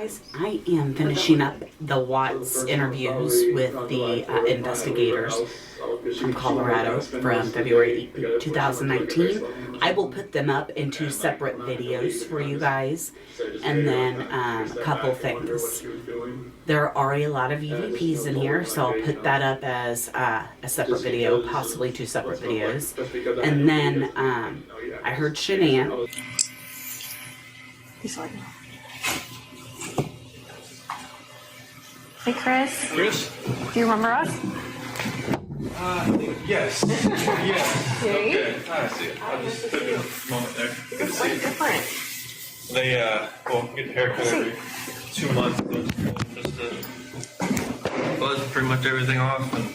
Guys, I am finishing up the Watts interviews with the investigators from Colorado from February 2019. I will put them up in 2 separate videos for you guys. And then a couple things. There are a lot of EVPs in here, so I'll put that up as a separate video, possibly 2 separate videos. And then I heard Shanann. He's like, hey, Chris. Chris? Do you remember us? Yes. Yes. See? Okay. I see it. I just took a moment there. Good to see you. Different. They, well, get the haircut every 2 months. Just to buzz pretty much everything off and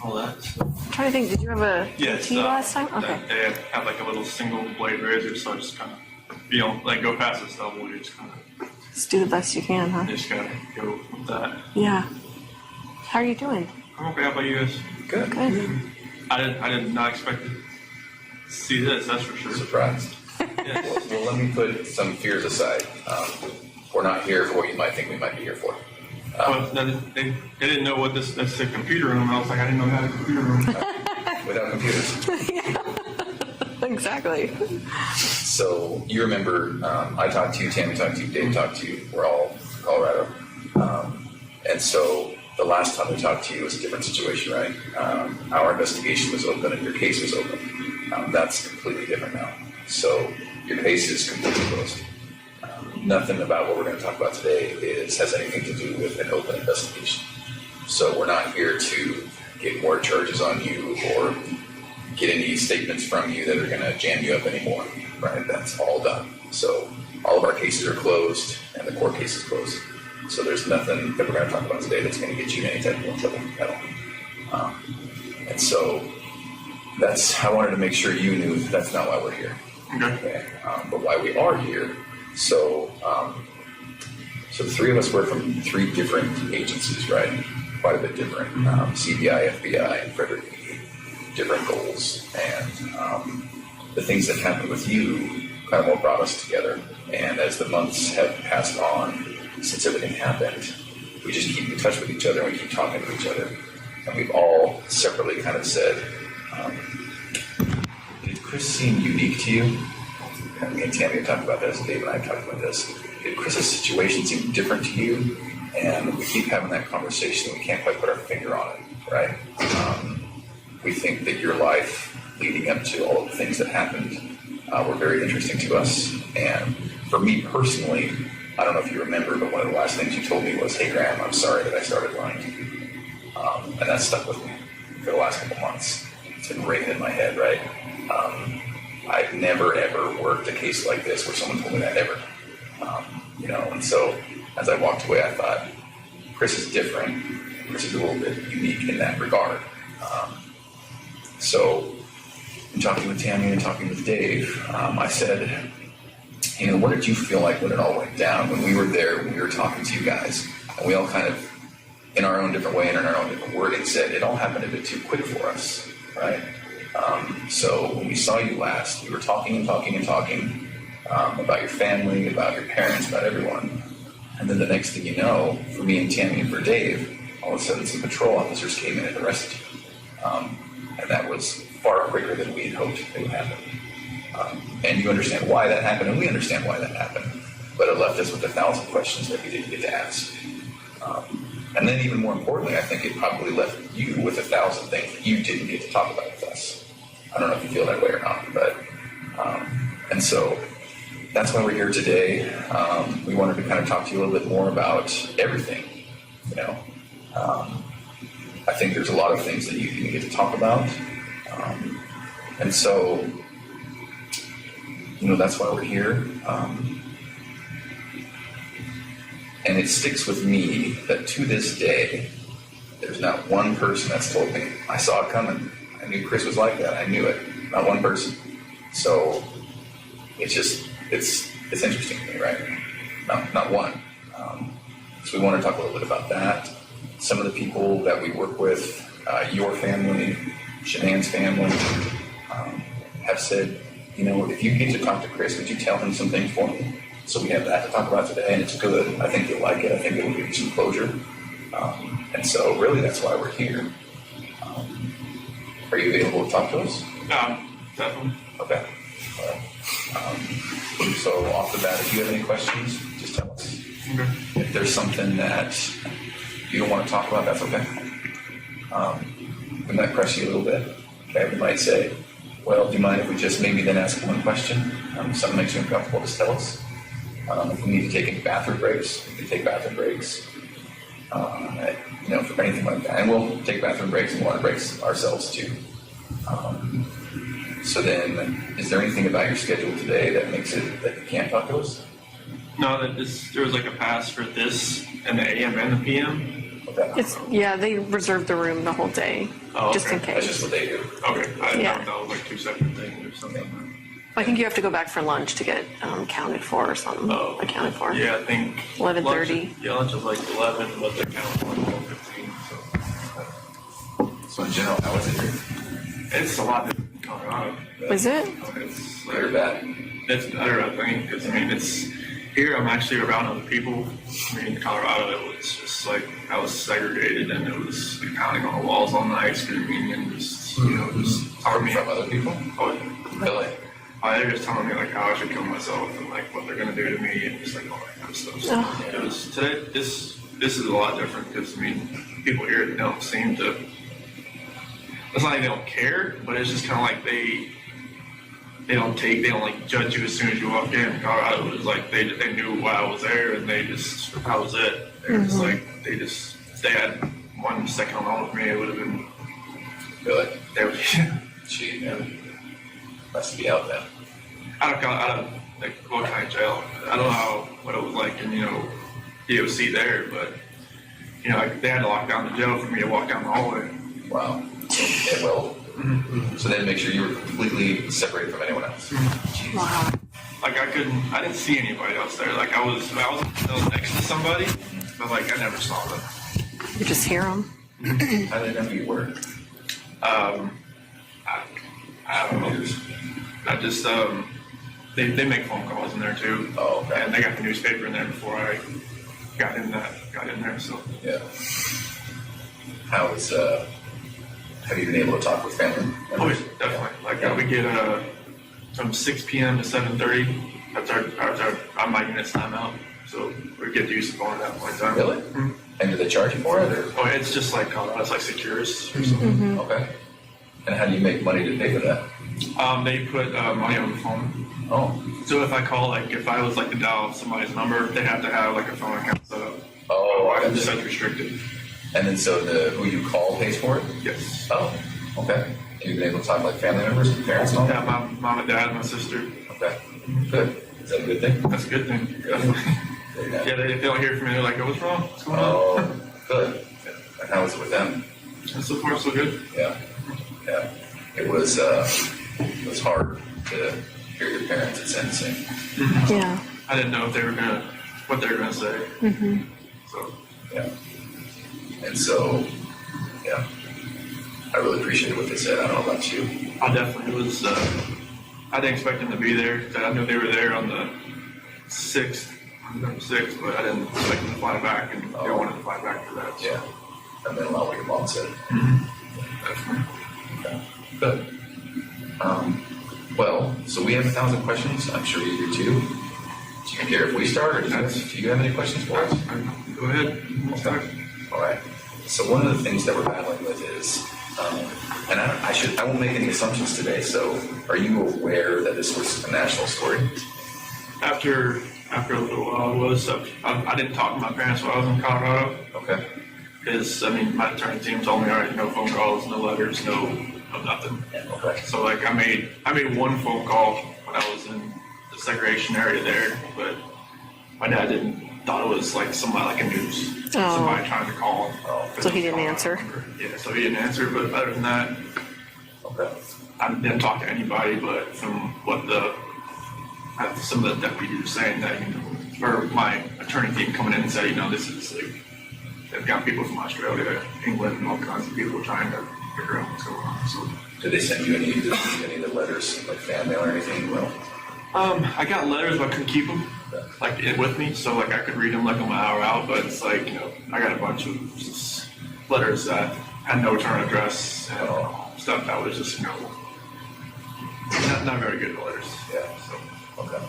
all that. So. I'm trying to think, did you have a tea last time? Okay. They have like a little single blade razor, so I just kind of, you don't like go past this level. You just kind of Just do the best you can, huh? just gotta go with that. Yeah. How are you doing? I'm okay. How about you guys? Good. Good. I did not expect to see this. That's for sure. Surprised. Yes. Well, let me put some fears aside. We're not here for what you might think we might be here for. Well, they didn't know what this. That's a computer room. I was like, I didn't know we had a computer room. Without computers. Exactly. So you remember, I talked to you, Tammy talked to you, Dave talked to you. We're all from Colorado. And so the last time we talked to you was a different situation, right? Our investigation was open and your case was open. That's completely different now. So your case is completely closed. Nothing about what we're going to talk about today has anything to do with an open investigation. So we're not here to get more charges on you or get any statements from you that are going to jam you up anymore, right? That's all done. So all of our cases are closed and the court case is closed. So there's nothing that we're going to talk about today that's going to get you in any type of trouble at all. And so I wanted to make sure you knew that's not why we're here. Okay. But why we are here. So the 3 of us work from 3 different agencies, right? Quite a bit different. CBI, FBI, and Frederick. Different goals. And the things that happened with you kind of what brought us together. And as the months have passed on, since everything happened, we just keep in touch with each other and we keep talking to each other. And we've all separately kind of said, did Chris seem unique to you? And me and Tammy have talked about this, Dave and I have talked about this. Did Chris's situation seem different to you? And we keep having that conversation and we can't quite put our finger on it, right? We think that your life leading up to all of the things that happened were very interesting to us. And for me personally, I don't know if you remember, but one of the last things you told me was, hey, Graham, I'm sorry that I started lying to you. And that stuck with me for the last couple months. It's been ringing in my head, right? I've never, ever worked a case like this where someone told me that ever. And so as I walked away, I thought, Chris is different. Chris is a little bit unique in that regard. So in talking with Tammy and talking with Dave, I said, what did you feel like when it all went down? When we were there, when we were talking to you guys, and we all kind of, in our own different way and in our own different wording, said it all happened a bit too quick for us, right? So when we saw you last, we were talking and talking and talking about your family, about your parents, about everyone. And then the next thing you know, for me and Tammy and for Dave, all of a sudden some patrol officers came in and arrested you. And that was far quicker than we had hoped it would happen. And you understand why that happened, and we understand why that happened. But it left us with 1,000 questions that we didn't get to ask. And then even more importantly, I think it probably left you with 1,000 things that you didn't get to talk about with us. I don't know if you feel that way or not, but and so that's why we're here today. We wanted to kind of talk to you a little bit more about everything. I think there's a lot of things that you didn't get to talk about, and so that's why we're here. And it sticks with me that to this day, there's not one person that's told me, I saw it coming. I knew Chris was like that. I knew it. Not one person. So it's interesting to me, right? Not one. So we want to talk a little bit about that. Some of the people that we work with, your family, Shanann's family, have said, if you get to talk to Chris, would you tell him some things for me? So we have that to talk about today, and it's good. I think you'll like it. I think it will give you some closure. And so really that's why we're here. Are you available to talk to us? Definitely. Okay. All right. So off the bat, if you have any questions, just tell us. Okay. If there's something that you don't want to talk about, that's okay. We might press you a little bit. Okay, we might say, well, do you mind if we just maybe then ask one question? Something makes you uncomfortable, just tell us. If we need to take any bathroom breaks, we can take bathroom breaks. For anything like that. And we'll take bathroom breaks and water breaks ourselves too. So then, is there anything about your schedule today that makes it that you can't talk to us? No, there was like a pass for this and the AM and the PM. Okay. They reserve the room the whole day, Oh, just okay. in That's case. just what they do. Okay, I didn't Yeah. know that was like two separate things or something. I think you have to go back for lunch to get counted for or something. Oh. Accounted for. Yeah, I think 11:30. Yeah, lunch was like 11, but they're counting like 12:15. So in general, how is it here? So it's a lot different in Colorado. Is it? It's Good or bad? It's better, I think, because it's here. I'm actually around other people. In Colorado, it was just like I was segregated, and it was like pounding on the walls all night, screaming, and just telling me From other people? Oh, Really? they're just telling me like how I should kill myself and like what they're gonna do to me and just like all that kind of stuff. So Oh. it was today. This is a lot different because people here don't seem to. It's not like they don't care, but it's just kind of like they don't like judge you as soon as you walk in. Colorado was like they knew why I was there and that was it. They're just like if they had 1 second alone with me, it would have been Really? they would. Gee, man. Must be out then. Out of like Will County Jail. I don't know what it was like in DOC there, but like they had to lock down the jail for me to walk down the hallway. Wow. Yeah, well, so then make sure you were completely separated from anyone else. Jeez. Wow. Like I didn't see anybody else there. Like I was next to somebody, but like I never saw them. You just hear them. How did they know who you were? I don't know. I just they make phone calls in there too. Oh, okay. And they got the newspaper in there before I got in there. So Yeah. Have you been able to talk with family oh, members? yeah, definitely. Like we get from 6 p.m. to 7:30. That's our my unit's timeout. So we get used to going at that point in time. Really? Mhm. And do they charge you for it? Or? Oh, it's just like it's like Securus or something. Okay. And how do you make money to pay for that? They put money on the phone. Oh. So if I call, if I was to dial somebody's number, they have to have a phone account set up. Oh, I'm gotcha. just restricted. And then so who you call pays for it? Yes. Oh, okay. You've been able to talk family members and parents and all Yeah, that? my mom and dad, my sister. Okay. Good. Is that a good thing? That's a good thing. Definitely. There you go. Yeah, they don't hear from me. They're like, "Oh, what's wrong? What's going on?" Oh, good. And how was it with them? And so far, so good. Yeah. Yeah. It was hard to hear your parents at sentencing. Yeah. I didn't know what they were gonna say. Mm-hmm. So Yeah. And so, yeah. I really appreciated what they said. I don't know about you. I definitely was. I didn't expect them to be there. I knew they were there on the 6th, November 6th, but I didn't expect them to fly back, and they wanted to fly back for that. So. Yeah. That meant a lot what your mom said. Definitely. Okay. Good. Well, so we have 1,000 questions. I'm sure you do too. Do you care if we start, or do you have any questions for us? Go ahead. We'll start. All right. So one of the things that we're battling with is, and I won't make any assumptions today. So, are you aware that this was a national story? After a little while, I didn't talk to my parents while I was in Colorado. Okay. Because, my attorney team told me, all right, no phone calls, no letters, no nothing. Okay. So, I made one phone call when I was in the segregation area there, but my dad thought it was somebody a news. Oh. Somebody trying to call him. So he didn't answer? Yeah, so he didn't answer, but other than that, Okay. I didn't talk to anybody, but from what some of the deputies were saying that, or my attorney team coming in and said, this is they've got people from Australia, England, and all kinds of people trying to figure out what's going on. So Did they send you any of the letters, like fan mail or anything? Well, I got letters, but I couldn't keep them with me, so I could read them on my hour out. But it's I got a bunch of just letters that had no return address and stuff that was just not very good letters. Yeah. So okay.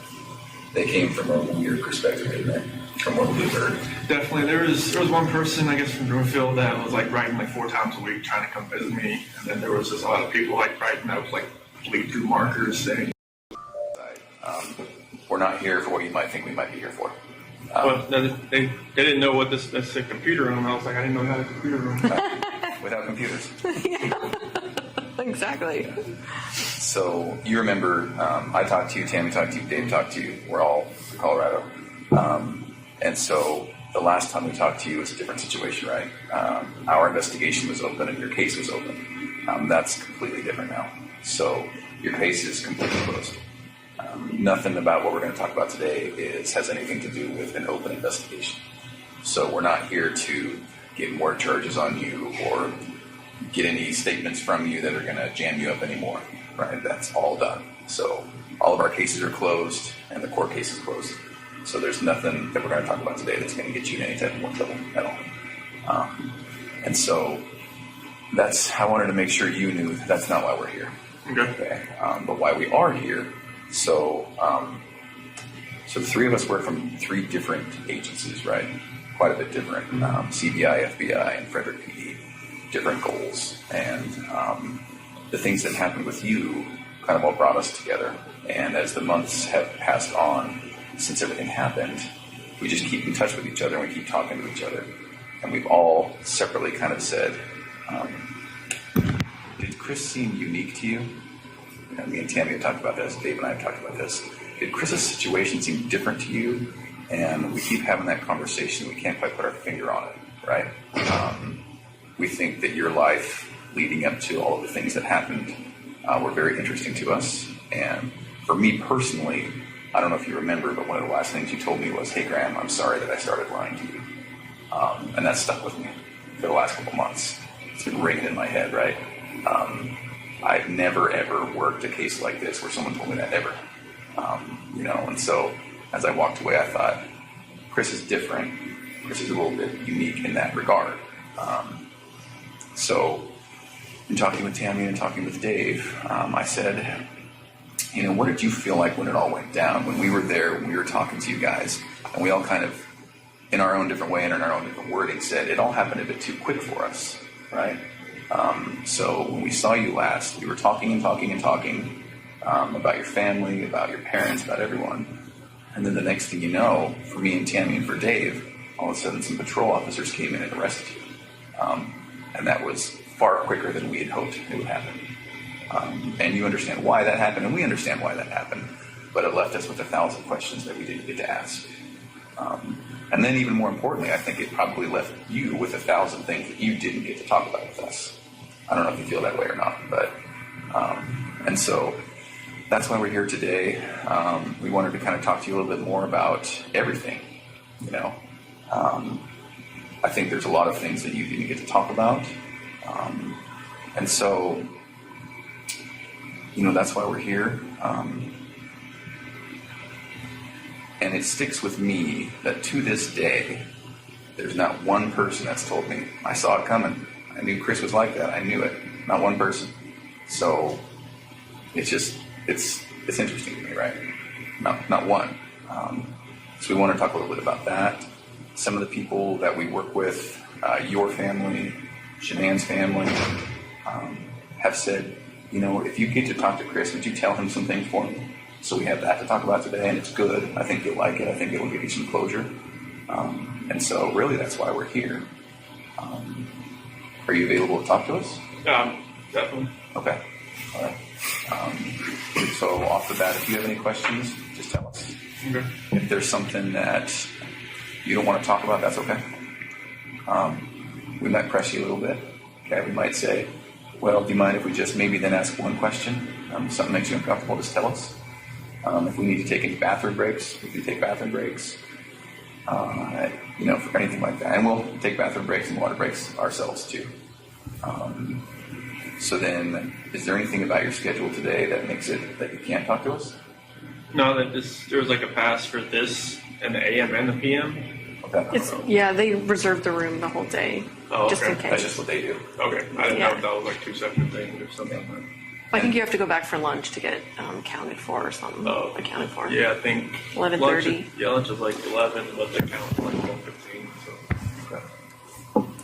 They came from a weird perspective, didn't they? From what we've heard. Definitely, there was one person I guess from Broomfield that was writing 4 times a week trying to come visit me, and then there was just a lot of people writing out lead through markers saying. We're not here for what you might think we might be here for. Well, they didn't know what this a computer room. I was I didn't know how to computer room. Without computers. Exactly. So you remember, I talked to you, Tammy talked to you, Dave talked to you. We're all from Colorado. And so the last time we talked to you was a different situation, right? Our investigation was open and your case was open. That's completely different now. So your case is completely closed. Nothing about what we're going to talk about today has anything to do with an open investigation. So we're not here to get more charges on you or get any statements from you that are going to jam you up anymore, right? That's all done. So all of our cases are closed and the court case is closed. So there's nothing that we're going to talk about today that's going to get you in any type of more trouble at all. And so I wanted to make sure you knew that's not why we're here. Okay. But why we are here. So the 3 of us work from 3 different agencies, right? Quite a bit different. CBI, FBI, and Frederick PD. Different goals. And the things that happened with you kind of all brought us together. And as the months have passed on since everything happened, we just keep in touch with each other and we keep talking to each other. And we've all separately kind of said, did Chris seem unique to you? Me and Tammy have talked about this, Dave and I have talked about this. Did Chris's situation seem different to you? And we keep having that conversation. We can't quite put our finger on it, right? We think that your life leading up to all of the things that happened were very interesting to us. And for me personally, I don't know if you remember, but one of the last things you told me was, hey, Graham, I'm sorry that I started lying to you. And that stuck with me for the last couple months. It's been ringing in my head, right? I've never, ever worked a case like this where someone told me that ever. And so as I walked away, I thought, Chris is different. Chris is a little bit unique in that regard. So in talking with Tammy and talking with Dave, I said, what did you feel like when it all went down? When we were there, when we were talking to you guys, and we all kind of, in our own different way and in our own different wording, said it all happened a bit too quick for us, right? So when we saw you last, we were talking about your family, about your parents, about everyone. And then the next thing you know, for me and Tammy and for Dave, all of a sudden some patrol officers came in and arrested you. And that was far quicker than we had hoped it would happen. And you understand why that happened, and we understand why that happened. But it left us with 1,000 questions that we didn't get to ask. And then even more importantly, I think it probably left you with 1,000 things that you didn't get to talk about with us. I don't know if you feel that way or not, but, and so that's why we're here today. We wanted to kind of talk to you a little bit more about everything, I think there's a lot of things that you didn't get to talk about. And so, that's why we're here. And it sticks with me that to this day, there's not one person that's told me, I saw it coming. I knew Chris was like that. I knew it. Not one person. So it's interesting to me, right? Not one. So we want to talk a little bit about that. Some of the people that we work with, your family, Shanann's family, have said, if you get to talk to Chris, would you tell him some things for me? So we have that to talk about today, and it's good. I think you'll like it. I think it will give you some closure. And so really that's why we're here. Are you available to talk to us? Definitely. Okay. All right. So off the bat, if you have any questions, just tell us. Okay. If there's something that you don't want to talk about, that's okay. We might press you a little bit. Okay, we might say, well, do you mind if we just maybe then ask one question? Something makes you uncomfortable, just tell us. If we need to take any bathroom breaks, we can take bathroom breaks. For anything like that. And we'll take bathroom breaks and water breaks ourselves too. So then, is there anything about your schedule today that makes it that you can't talk to us? No, that there was like a pass for this and the AM and the PM. Okay. They reserved the room the whole day, Oh, just in okay. That's case. just what they do. Okay, I didn't Yeah. know if that was like two separate things or something. I think you have to go back for lunch to get counted for or something. Oh. Accounted for. Yeah, I think 11:30. lunch is like 11, but they count for like 12:15. So Okay.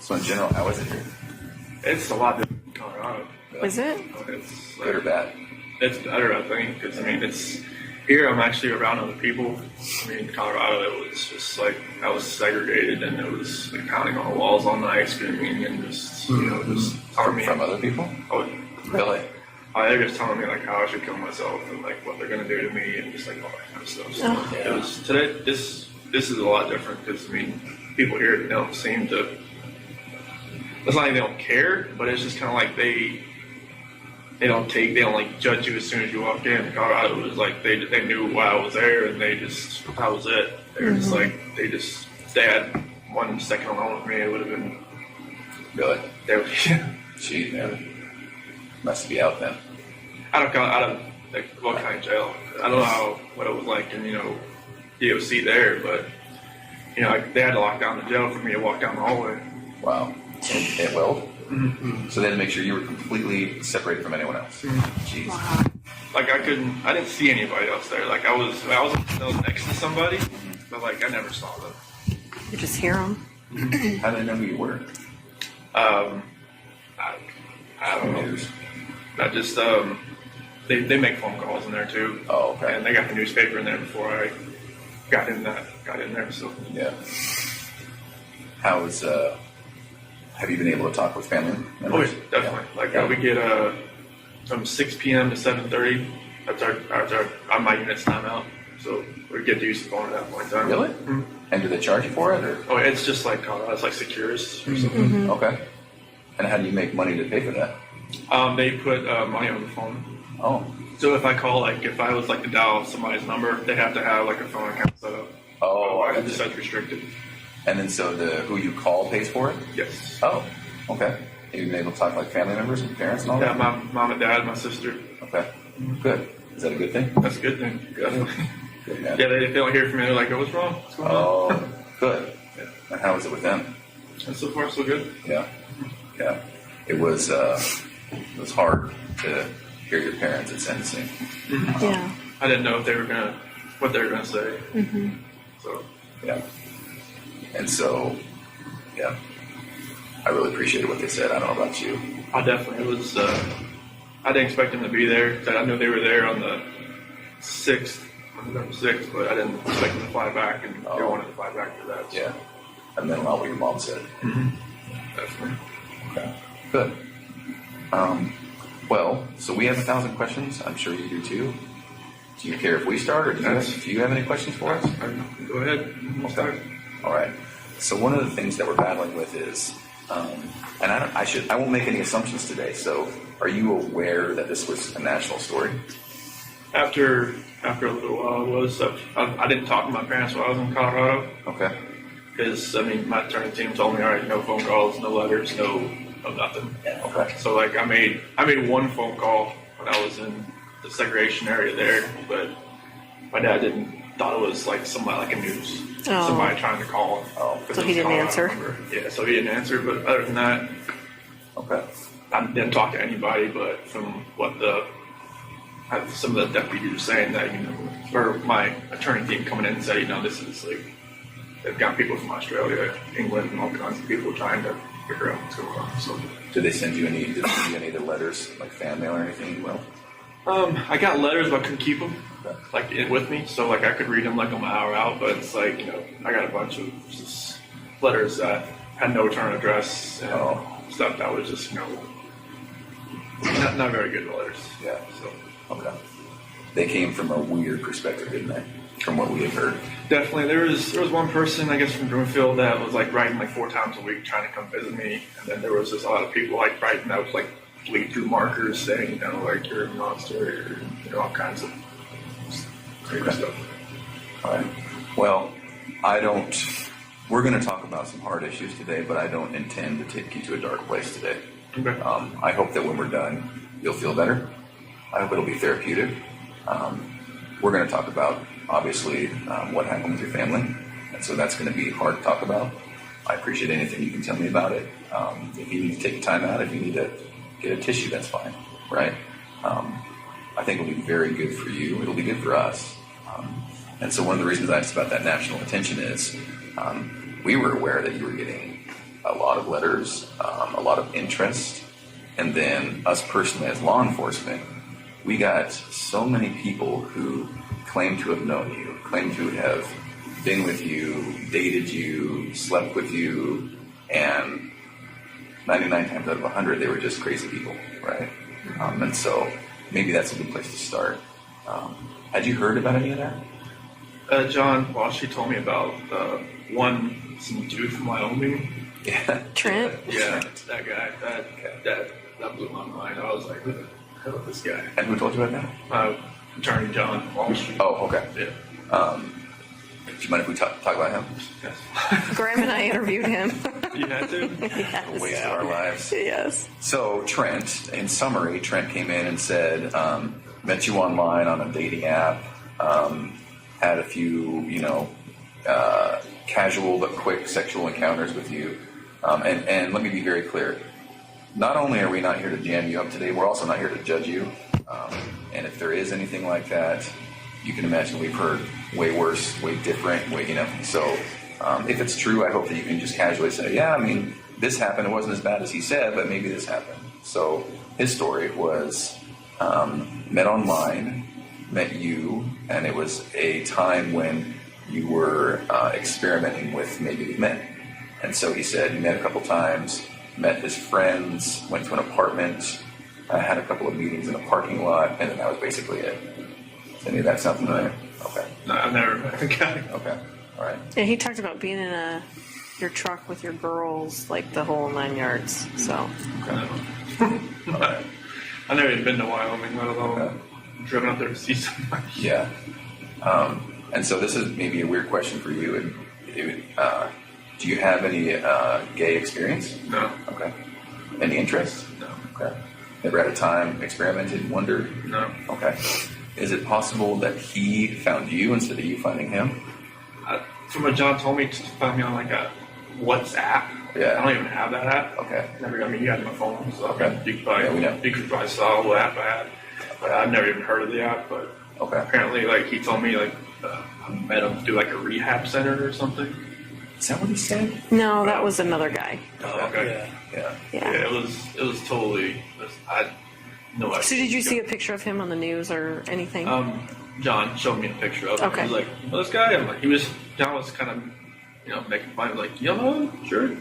So in general, how is it here? it's a lot different in Colorado. Is it? It's Good or like, bad? it's better, I think, because I mean, it's here. I'm actually around other people. I mean, in Colorado, it was just like I was segregated, and it was like pounding on the walls all night, screaming, and just just telling me From other people? Oh, Really? they're just telling me like how I should kill myself and like what they're gonna do to me and just like all that kind of stuff. So Oh. it was today. This is a lot different because I mean, people here don't seem to. It's not like they don't care, but it's just kind of like they don't like judge you as soon as you walk in. Colorado was like they knew why I was there and that was it. They were just like they had 1 second alone with me. It would have been Really? they would. Gee, man. Must be out then. I don't like what kind of jail. I don't know what it was like in DOC there, but like, they had to lock down the jail for me to walk down the hallway. Wow. It Weld? Mm-hmm. So they had to make sure you were completely separated from anyone else. Jeez. Wow. Like I didn't see anybody else there. Like I was next to somebody, but like I never saw them. You just hear them. How did they know who you were? I don't know. I just they make phone calls in there too. Oh, okay. And they got the newspaper in there before I got in there. So Yeah. How's have you been able to talk with family oh members? yeah, definitely. Yeah. Like Yeah. we get from 6 p.m. to 7:30. That's our on my unit's timeout. So we get to use the phone at that point in time. Really? Mm-hmm. And do they charge you for it, or? Oh, it's just like it's like Secures or something. Okay. And how do you make money to pay for that? They put money on the phone. Oh. So if I call, like, if I was like to dial somebody's number, they have to have like a phone account set up. Oh, I Otherwise, gotcha. that's restricted. And then so who you call pays for it? Yes. Oh. Okay. Have you been able to talk to like family members and parents and all Yeah, that? my mom and dad, my sister. Okay. Good. Is that a good thing? That's a good thing. Definitely. Good, man. Yeah, they don't hear from me. They're like, "Oh, what's wrong? What's going on?" Oh, good. Yeah. And how is it with them? And so far, so good. Yeah. Yeah. It was hard to hear your parents at sentencing. Yeah. I didn't know if what they were gonna say. Mm-hmm. So Yeah. And so, yeah, I really appreciated what they said. I don't know about you. I definitely it was. I didn't expect them to be there. I knew they were there on the 6th, November 6th, but I didn't expect them to fly back, and they wanted to fly back for that. So. Yeah. And then what your mom said. Definitely. Okay. Good. Well, so we have 1,000 questions. I'm sure you do too. Do you care if we start, or do you have any questions for us? Go ahead. We'll start. All right. So one of the things that we're battling with is, and I won't make any assumptions today. So, are you aware that this was a national story? After a little while, it was. I didn't talk to my parents while I was in Colorado Okay. because my attorney team told me, all right, no phone calls, no letters, no nothing. Okay. So like I made one phone call when I was in the segregation area there, but my dad thought it was like somebody like a news. Oh. Somebody trying to call. Oh. because So it he was didn't Colorado answer? number. Yeah, so he didn't answer. But other than that, Okay. I didn't talk to anybody. But from what some of the deputies were saying, that or my attorney team coming in and said, this is like they've got people from Australia, England, and all kinds of people trying to figure out what's going on. So. Did they send you any of the letters, like fan mail or anything? Well. I got letters, but I couldn't keep them Okay. with me, so like I could read them like on my hour out. But it's like I got a bunch of just letters that had no return address and stuff that was just not very good letters. Yeah. So Okay. They came from a weird perspective, didn't they? From what we have heard. definitely there was one person I guess from Broomfield that was like writing like 4 times a week trying to come visit me, and then there was just a lot of people like writing out like bleed through markers saying like you're a monster or all kinds of crazy stuff. All right. Well, we're going to talk about some hard issues today, but I don't intend to take you to a dark place today. Okay. I hope that when we're done, you'll feel better. I hope it'll be therapeutic. we're going to talk about, obviously, what happened with your family. And so that's going to be hard to talk about. I appreciate anything you can tell me about it. If you need to take time out, if you need to get a tissue, that's fine, right? I think it'll be very good for you. It'll be good for us. And so one of the reasons I asked about that national attention is we were aware that you were getting a lot of letters, a lot of interest, and then us personally as law enforcement, we got so many people who claim to have known you, claim to have been with you, dated you, slept with you, and 99 times out of 100, they were just crazy people, right? And so maybe that's a good place to start. Had you heard about any of that? John Walsh, he told me about some dude from Wyoming. Yeah. Trent? Yeah, that guy. That blew my mind. I was like, who the hell is this guy? And who told you about that? Attorney John Walsh. Oh, okay. Yeah. Do you mind if we talk about him? Yes. Graham and I interviewed him. You had to? Yes. Waste of our lives. Yes. So Trent, in summary, Trent came in and said, met you online on a dating app, had a few, casual but quick sexual encounters with you. And let me be very clear. Not only are we not here to jam you up today, we're also not here to judge you. And if there is anything like that, you can imagine we've heard way worse, way different, So if it's true, I hope that you can just casually say, yeah, I mean, this happened. It wasn't as bad as he said, but maybe this happened. So his story was met online, met you, and it was a time when you were experimenting with maybe men. And so he said he met a couple times, met his friends, went to an apartment, had a couple of meetings in a parking lot, and then that was basically it. Does any of that sound familiar? Okay. No, I've never met the guy. Okay. All right. Yeah, he talked about being in your truck with your girls, like the whole 9 yards. So. Okay. All right. I've never even been to Wyoming, let alone driven up there to see somebody. Yeah. And so this is maybe a weird question for you. Do you have any gay experience? No. Okay. Any interest? No. Okay. Never had a time, experimented, wondered? No. Okay. Is it possible that he found you instead of you finding him? From what John told me, to find me on like a WhatsApp. Yeah. I don't even have that app. Okay. You had my phone, so Okay. you could probably saw what app I had. But I've never even heard of the app, but Okay. apparently, he told me, I met him through, a rehab center or something. Is that what he said? No, that was another guy. Oh, okay. Yeah. Yeah. Yeah, it was totally, I no idea. So did you see a picture of him on the news or anything? John showed me a picture of him. Okay. He was like, well, this guy, John was kind of, making fun of, sure.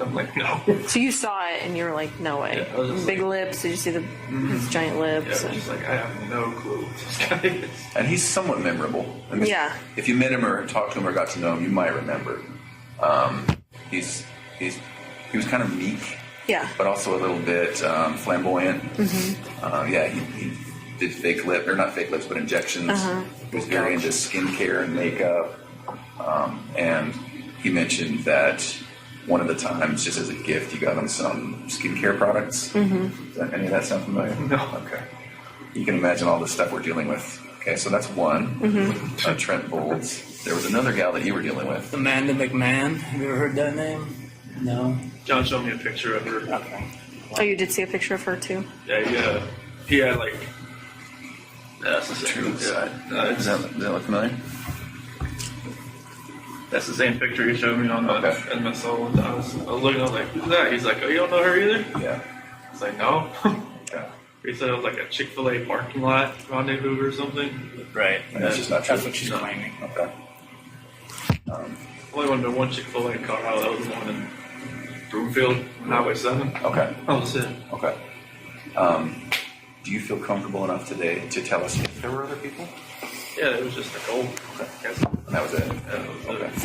I'm like, no. So you saw it and you were like, no way. Yeah, I was just Big lips. Did you see his giant Yeah, lips? I was just like, I have no clue who this guy is. And he's somewhat memorable. I mean, Yeah. If you met him or talked to him or got to know him, you might remember. He was kind of meek, Yeah. but also a little bit flamboyant. He did fake lip, or not fake lips, but injections. He was very into skincare and makeup. And he mentioned that one of the times, just as a gift, you got him some skincare products. Does any of that sound familiar? No. Okay. You can imagine all the stuff we're dealing with. Okay, so that's one. Trent Bolds. There was another gal that you were dealing with. Amanda McMahon. Have you ever heard that name? No. John showed me a picture of her. Okay. Oh, you did see a picture of her too? Yeah, he had that's the same. True side. Does Does that look familiar? that's the same picture he showed me on the Okay. MSO one time. I was looking, I was like, who's that? He's like, oh, you don't know her either? Yeah. I was like, no. Yeah. He said it was like a Chick-fil-A parking lot rendezvous or something. Right. And that's just not true. That's what she's claiming. Okay. Only went to one Chick-fil-A in Colorado. That was the one in Broomfield, Highway 7. Okay. That was it. Okay. Do you feel comfortable enough today to tell us if there were other people? Yeah, it was just Nicole. Okay. And that was it? That was Okay. it.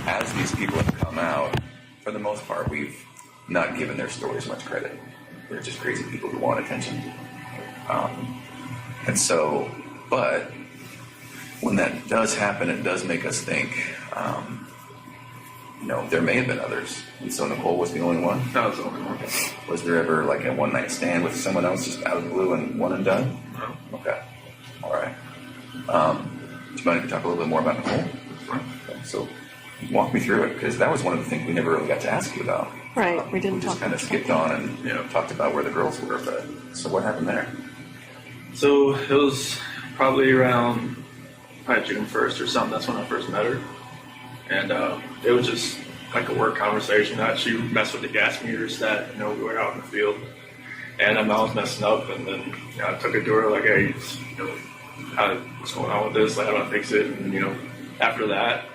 As these people have come out, for the most part, we've not given their stories much credit. They're just crazy people who want attention. And so, but when that does happen, it does make us think, there may have been others. And so Nicole was the only one. That was the only one. Was there ever a one-night stand with someone else just out of the blue and one and done? No. Okay. All Do you mind if we talk a little bit more about Nicole? Okay, so walk me through it, because that was one of the things we never really got to ask you about. Right, we didn't We just talk kind of about skipped on and talked about where the girls were, but so what happened there? So it was probably around June 1st or something. That's when I first met her. And it was just like a work conversation that she messed with the gas meters that, we were out in the field. And I was messing up, and then I took it to her like, hey, what's going on with this? Like, how do I fix it? And, after that,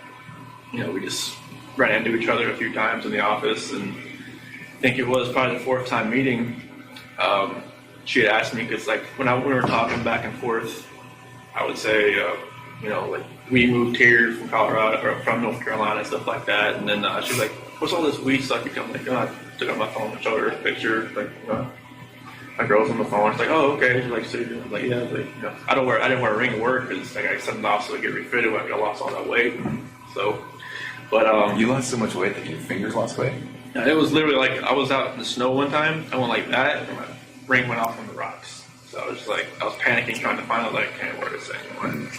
we just ran into each other a few times in the office, and I think it was probably the fourth time meeting. She had asked me, because like when we were talking back and forth, I would say, like we moved here from Colorado or from North Carolina and stuff like that. And then she's like, what's all this weed stuff you come? Like, I took out my phone and showed her a picture. Like, my girl's on the phone. She's like, oh, okay. She's like, so you're like, yeah. Like, I didn't wear a ring to work because like I sent off so I get refitted when I lost all that weight. So, but You lost so much weight that your fingers lost weight? yeah, it was literally like I was out in the snow one time. I went like that, and my ring went off on the rocks. So I was panicking, trying to find out like I can't wear this anymore.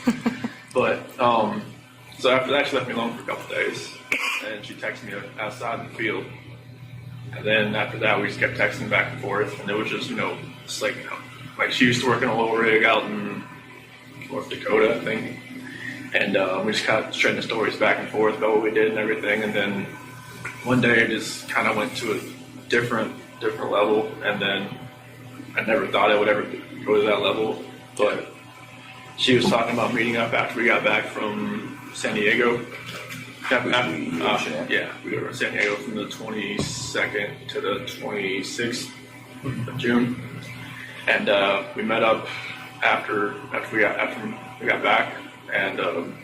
But so after that, she left me alone for a couple days, and she texted me outside in the field. And then after that, we just kept texting back and forth, and it was just it's like she used to work in a low rig out in North Dakota, I think, and we just kind of trading stories back and forth about what we did and everything. And then one day, it just kind of went to a different level, and then I never thought it would ever go to that level, but she was talking about meeting up after we got back from San Diego. Yeah, we were in San Diego from the 22nd to the 26th of June, and we met up after we got back, and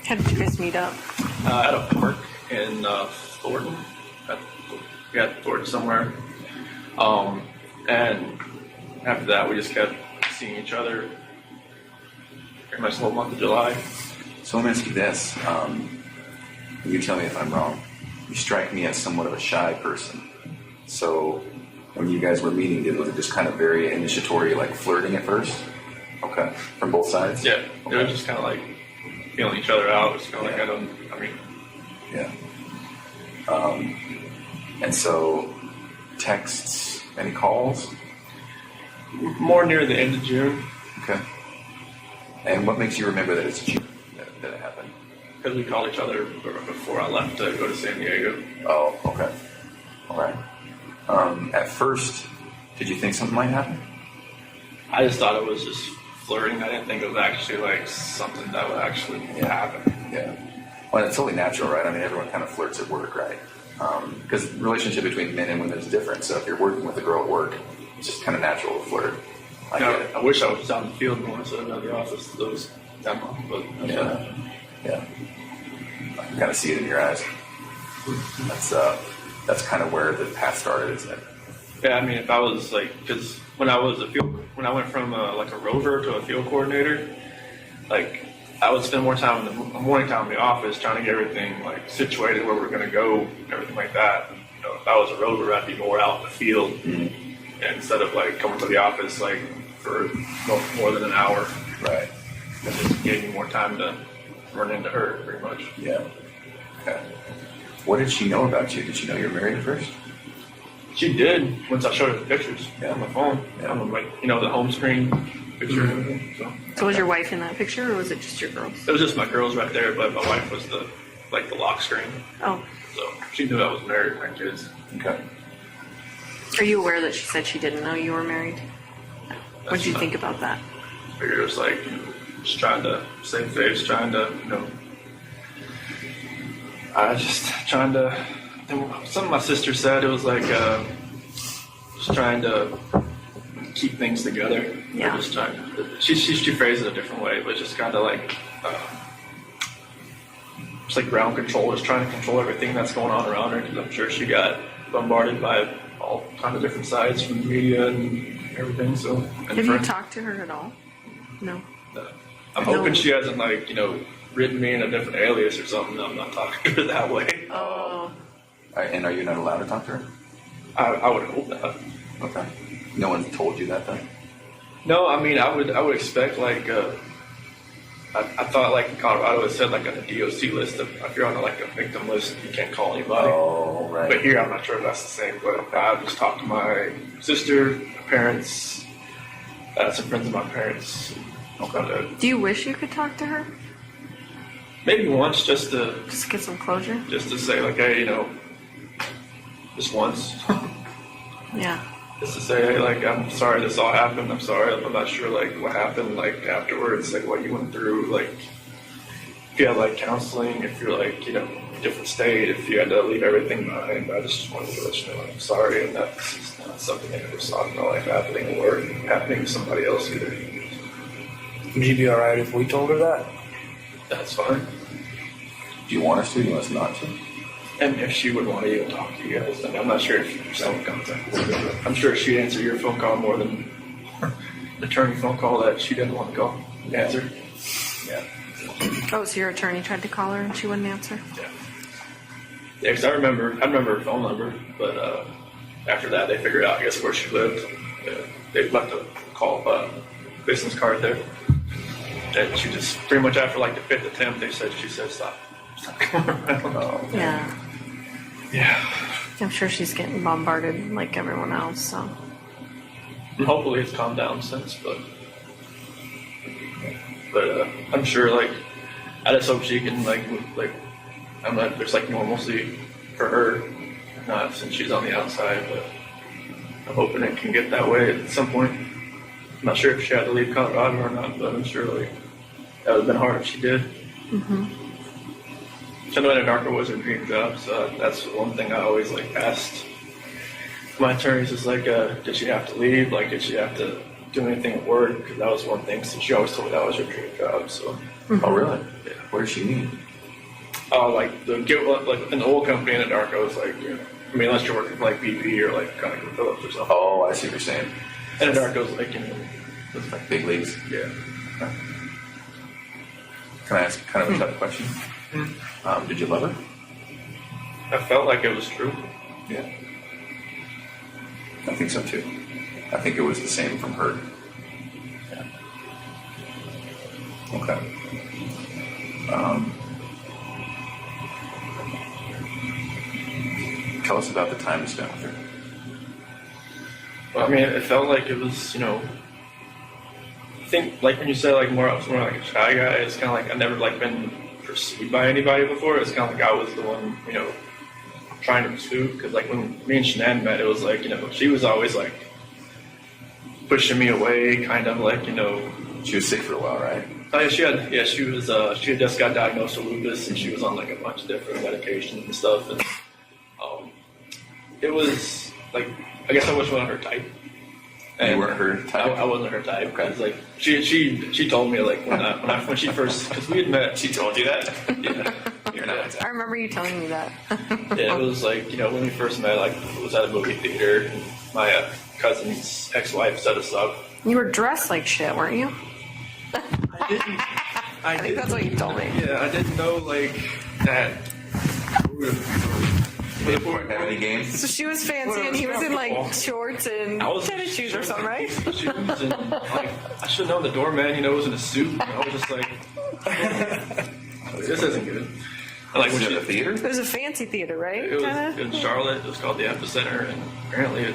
How did you guys meet up? at a park in Thornton. Thornton somewhere, and after that we just kept seeing each other pretty much the whole month of July. So let me ask you this. You tell me if I'm wrong. You strike me as somewhat of a shy person. So when you guys were meeting, was it just kind of very initiatory, like flirting at first? Okay. From both sides? Yeah, Okay. it was just kind of like feeling each other out. It's kind of like Yeah. And so texts, any calls? more near the end of June Okay. And what makes you remember that it's June that it happened? because we called each other before I left to go to San Diego. Oh, okay. All right. At first, did you think something might happen? I just thought it was just flirting. I didn't think it was actually like something that would actually happen. Yeah. Well, it's totally natural, right? I mean, everyone kind of flirts at work, right? Because the relationship between men and women is different. So if you're working with a girl at work, it's just kind of natural to flirt. I get it. I wish I was just out in the field more instead of in the office those that month, but Yeah. Yeah. I can kind of see it in your eyes. That's kind of where the path started, isn't it? Yeah, I mean, if I was like, because when I went from like a rover to a field coordinator, like I would spend more time in the morning time in the office trying to get everything like situated where we're going to go, and everything like that. If I was a rover, I'd be more out in the field instead of like coming to the office like for no more than an hour. Right. It just gave me more time to run into her, pretty much. Yeah. Okay. What did she know about you? Did she know you were married at first? She did once I showed her the pictures on my phone. Yeah. On like the home screen picture and everything. So was your wife in that picture, or was it just your girls? It was just my girls right there, but my wife was the lock screen. Oh, So she knew I was married with my kids. Okay. are you aware that she said she didn't know you were married? What did you think about that? I figured it was like just trying to save face, trying to something my sister said, it was like just trying to keep things together. Yeah. Or just trying to, she phrased it a different way, but just kind of like just like ground control, just trying to control everything that's going on around her, because I'm sure she got bombarded by all kinds of different sides from the media and everything. So Have you talked to her at all? No. I'm hoping she hasn't written me in a different alias or something. I'm not talking to her that way. Oh. All right, and are you not allowed to talk to her? I would hope that. Okay. No one told you that then? No, I mean I would expect I thought like in Colorado it said like on the DOC list, if you're on like a victim list, you can't call anybody. Oh, right. But here I'm not sure if that's the same. But I just talked to my sister, my parents, some friends of my parents. Do you wish you could talk to her? Maybe once, just to get some closure? just to say like, hey, just once. Yeah. Just to say, hey, like, I'm sorry this all happened. I'm sorry. I'm not sure, like, what happened, like, afterwards, like, what you went through, like, if you had, like, counseling, if you're, like, different state, if you had to leave everything behind. I just wanted to let you know I'm sorry, and that's not something I ever saw in my life happening or happening to somebody else either. Would you be alright if we told her that? That's fine. Do you want us to? Do you want us not to? And if she would want to even talk to you guys, I mean, I'm not sure if you're still in contact with her, but I'm sure she'd answer your phone call more than the attorney phone call that she didn't want to call answer. Yeah. Oh, so your attorney tried to call her and she wouldn't answer? Yeah. Yeah, because I remember her phone number, but after that they figured out, I guess, where she lived. They left a business card there. And she just, pretty much after like the 5th attempt, she said stop coming around. Oh, Yeah. Yeah. I'm sure she's getting bombarded like everyone else, so. And hopefully it's calmed down since, but I'm sure, like, I just hope she can, like, I'm not, there's, like, normalcy for her, not since she's on the outside, but I'm hoping it can get that way at some point. I'm not sure if she had to leave Colorado or not, but I'm sure, like, that would have been hard if she did. Mm-hmm. I know Anarcho was her dream job, so that's one thing I always, like, asked my attorneys is, like, did she have to leave? Like, did she have to do anything at work? Because that was one thing, so she always told me that was her dream job, so. Mm-hmm. Oh, really? Yeah. Where does she meet? Oh, like an oil company in Anarcho is like, I mean, unless you're working for like BP or like ConocoPhillips or something. Oh, I see what you're saying. And Anarcho's like, It's like big leagues. yeah. Can I ask kind of a tough question? Did you love her? I felt like it was true. Yeah. I think so too. I think it was the same from her. Yeah. Okay. Tell us about the time you spent with her. Well, I mean, it felt like it was, I think like when you said like I was more like a shy guy, it's kind of like I've never like been pursued by anybody before. It's kind of like I was the one, trying to pursue. Because like when me and Shanann met, it was like, she was always like pushing me away, kind of like, She was sick for a while, right? Oh yeah, she had just got diagnosed with lupus, and she was on like a bunch of different medications and stuff, and it was like, I guess I wasn't her type. And you weren't her type? I wasn't her type. Because like she told me like when she first, because we had met. She told you that? Yeah. You're not. I remember you telling me that. Yeah, it was like, when we first met, like it was at a movie theater, and my cousin's ex-wife set us up. You were dressed like shit, weren't you? I think that's what you told me. Yeah, I didn't know like that. They didn't have any games? So she was fancy and he was in like shorts and tennis shoes or something, right? Shoes and, like, I should have known the doorman, was in a suit. And I was just like, this isn't good. And, like, Was it at the theater? It was a fancy theater, right? It was in Charlotte. It was called the Epicenter, and apparently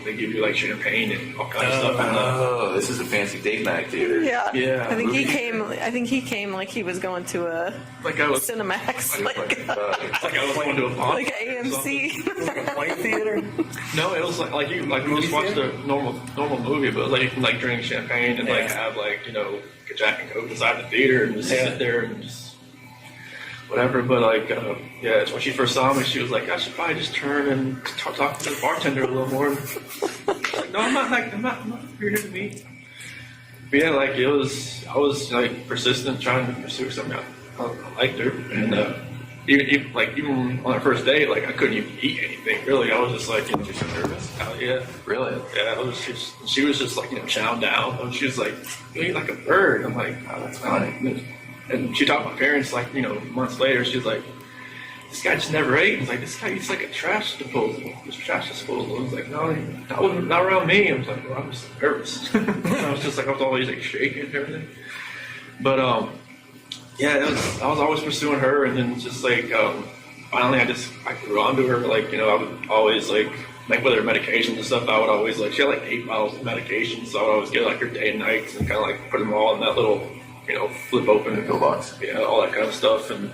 they give you like champagne and all kinds of stuff. Oh, this is a fancy date night theater. Yeah. Yeah. I think he came like he was going to a Like I was Cinemax, like I was going to a pop. like an AMC. White theater? No, it was like you we just watched a normal movie, but like you can like drink champagne and like have like a Jack and Coke inside the theater and just sit there and just whatever. But like when she first saw me, she was like, I should probably just turn and talk to the bartender a little more. Like, no, I'm not here to meet. But yeah, like I was like persistent trying to pursue something. I liked her, and even on our first date, like I couldn't even eat anything really. I was just like, You're so nervous. Yeah. Really? Yeah, she was just like, chowing down. And she was like, you eat like a bird. I'm like, oh, that's funny. And she talked to my parents, like, months later. She was like, this guy just never ate. I was like, this guy eats like a trash disposal. This trash disposal. I was like, no, not around me. I was like, well, I'm just nervous. I was just like, I was always like shaking and everything. But yeah, I was always pursuing her, and then just like finally I grew onto her. Like, I would always like with her medications and stuff. I would always like, she had like 8 bottles of medications, so I would always get like her day and nights and kind of like put them all in that little flip open Pill box. Yeah, all that kind of stuff. And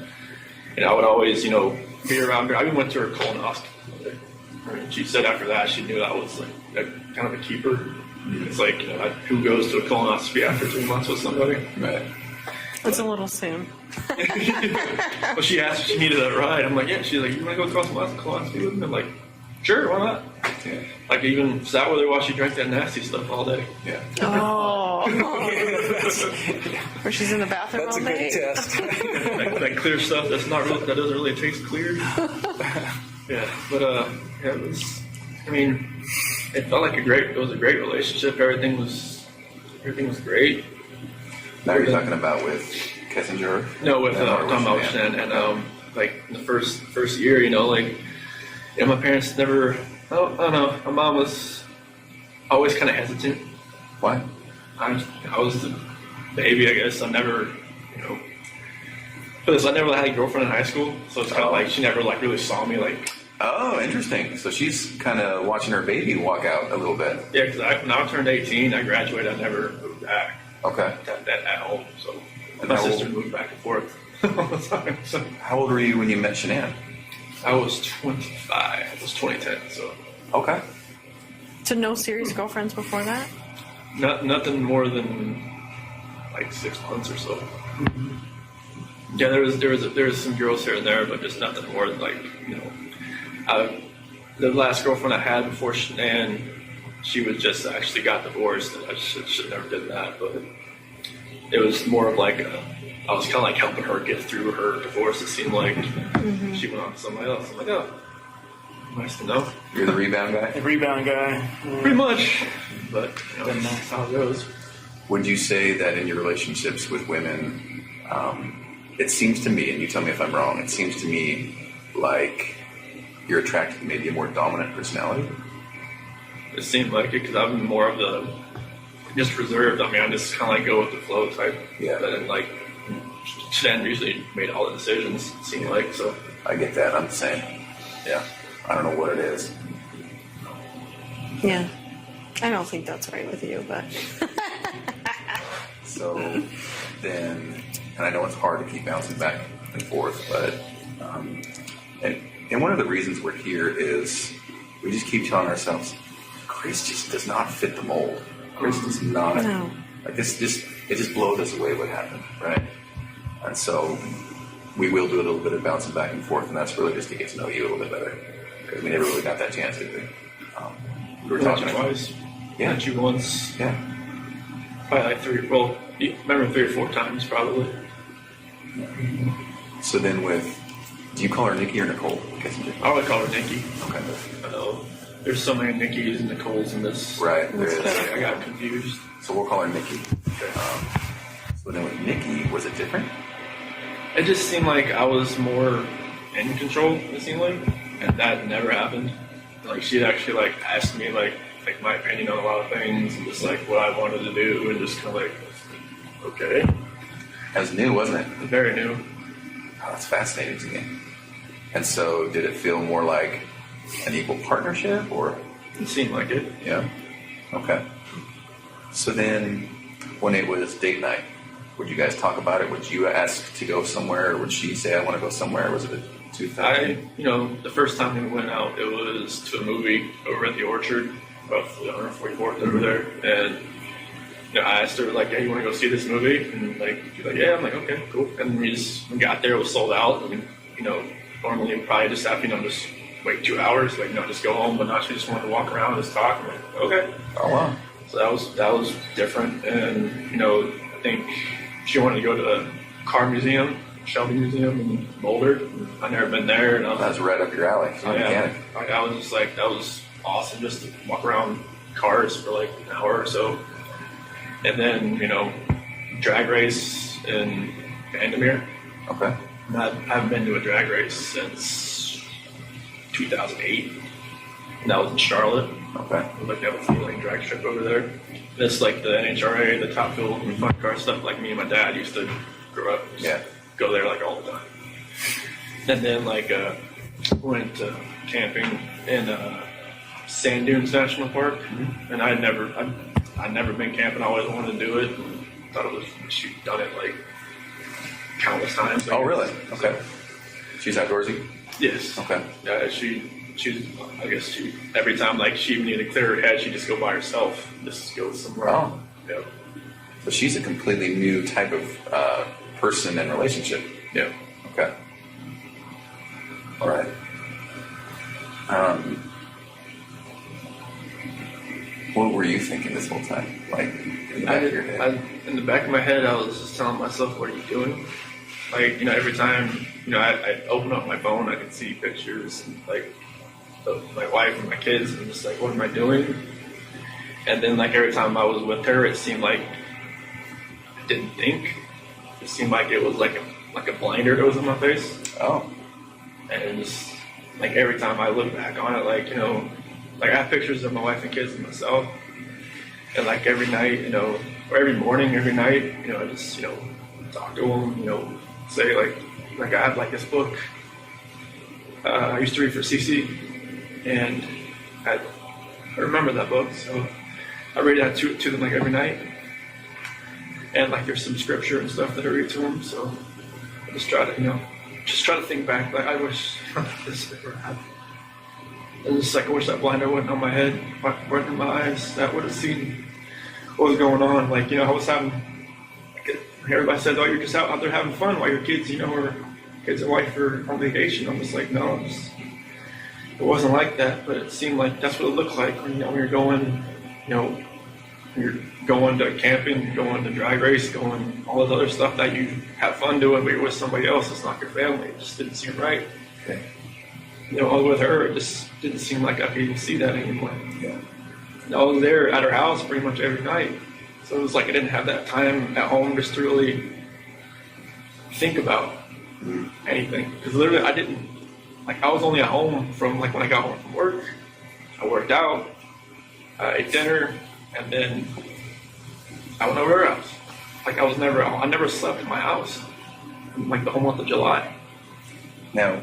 I would always be around her. I even went to her colonoscopy. And she said after that she knew I was like kind of a keeper. It's like, who goes to a colonoscopy after 3 months with somebody? Right. It's a little soon. Well, she asked if she needed a ride. I'm like, yeah. She's like, you want to go to colonoscopy with me? I'm like, sure, why not? Yeah. Like, I even sat with her while she drank that nasty stuff all day. Yeah. Oh. Where she's in the bathroom That's all a day. good test. that clear stuff that doesn't really taste clear. Yeah, but yeah, it was. I mean, it felt like it was a great relationship. Everything was great. Now you're talking about with Kessinger? No, with Tom Tom Motion and like the first year, my parents never. I don't know. My mom was always kind of hesitant. Why? I was the baby, I guess. I never, because I never had a girlfriend in high school, so it's kind of like she never like really saw me like. Oh, interesting. So she's kind of watching her baby walk out a little bit. Yeah, because when I turned 18, I graduated. I never moved back. Okay. At home, so And my how sister old- moved back and forth all the time. So How old were you when you met Shanann? I was 25. It was 2010. So Okay. So no serious girlfriends before that? nothing more than like 6 months or so. Yeah, there was some girls here and there, but just nothing more than like the last girlfriend I had before Shanann, she was just actually got divorced. And I should never did that, but it was more of like I was kind of like helping her get through her divorce. It seemed like she went on to somebody else. I'm like, oh, nice to know. You're the rebound guy? The rebound guy. Pretty much, but that's how it goes. Would you say that in your relationships with women, it seems to me, and you tell me if I'm wrong, it seems to me like you're attracted to maybe a more dominant personality? It seemed like it because I'm more of the just reserved. I mean, I just kind of like go with the flow type. Yeah. But then like Shan usually made all the decisions. It seemed like so. I get that. I'm the same. Yeah. I don't know what it is. Yeah. I don't think that's right with you, but So then, and I know it's hard to keep bouncing back and forth, but and one of the reasons we're here is we just keep telling ourselves, Chris just does not fit the mold. Chris does not. No. Like it just blows us away what happened, right? And so we will do a little bit of bouncing back and forth, and that's really just to get to know you a little bit better because we never really got that chance, did we? We were Met talking you twice. Yeah. Met you once. Yeah. Probably like 3. Well, you remember 3 or 4 times probably. So then do you call her Nikki or Nicole? I would call her Nikki. Okay. I know there's so many Nikki's and Nicole's in this. Right, there is. I got confused. So we'll call her Nikki. So then with Nikki, was it different? It just seemed like I was more in control. It seemed like, and that never happened. Like she'd actually like asked me like my opinion on a lot of things and just like what I wanted to do and just kind of like, okay, That was new, wasn't it? very new. Oh, that's fascinating to me. And so did it feel more like an equal partnership or? It seemed like it. Yeah. Okay. So then when it was date night, would you guys talk about it? Would you ask to go somewhere or would she say, I want to go somewhere? Was it a two-thing? The first time we went out, it was to a movie over at the Orchard, roughly 144th over there, and I asked her like, "Hey, you want to go see this movie?" And like, she's like, "Yeah." I'm like, "Okay, cool." And we got there. It was sold out. And normally we probably just have just wait 2 hours, like just go home. But now she just wanted to walk around and just talk. I'm like, "Okay." Oh, wow. So that was different. And I think she wanted to go to the car museum, Shelby Museum in Boulder. I'd never been there, and I was That's right up your alley. You're a mechanic. I was just like, that was awesome just to walk around cars for like an hour or so. And then, drag race in Vandermeer. Okay. I haven't been to a drag race since 2008. And that was in Charlotte. Okay. Like, they have a feeling drag strip over there. It's like the NHRA, the Top Fuel, fun car stuff. Like, me and my dad used to grow up. Yeah. Go there, like, all the time. And then, like, went camping in Sand Dunes National Park. Mm-hmm. And I'd never been camping. I always wanted to do it. And thought it was, she'd done it, like, countless times. Oh, really? Okay. She's outdoorsy? Yes. Okay. Yeah, I guess she, every time, like, she needed to clear her head, she'd just go by herself, just go somewhere. Oh. Yeah. So she's a completely new type of person and relationship. Yeah. Okay. All right. What were you thinking this whole time? Like, in the back of your head? In the back of my head, I was just telling myself, what are you doing? Like, every time, I open up my phone, I can see pictures, and, like, of my wife and my kids, and I'm just like, what am I doing? And then, like, every time I was with her, it seemed like I didn't think. It seemed like it was like a blinder that was in my face. Oh. And it was, like, every time I look back on it, like, like, I have pictures of my wife and kids and myself. And, like, every night, or every morning, every night, I just, talk to them, say, like I have, like, this book I used to read for CC, and I remember that book, so I read that to them, like, every night. And, like, there's some scripture and stuff that I read to them, so I just try to think back, like, I wish this never happened. And it's like, I wish that blinder wasn't on my head, wasn't in my eyes, that would have seen what was going on. Like, I was having, like, everybody said, oh, you're just out there having fun while your kids, or kids and wife are on vacation. I'm just like, no, it wasn't like that, but it seemed like that's what it looked like when, when you're going, when you're going to camping, going to drag race, going all this other stuff that you have fun doing, but you're with somebody else. It's not your family. It just didn't seem right. Okay. I was with her. It just didn't seem like I could even see that anymore. Yeah. And I was there at her house pretty much every night. So it was like I didn't have that time at home just to really think about anything. Because literally I didn't, like, I was only at home from, like, when I got home from work. I worked out, I ate dinner, and then I went over her house. Like, I never slept in my house, like, the whole month of July. Now,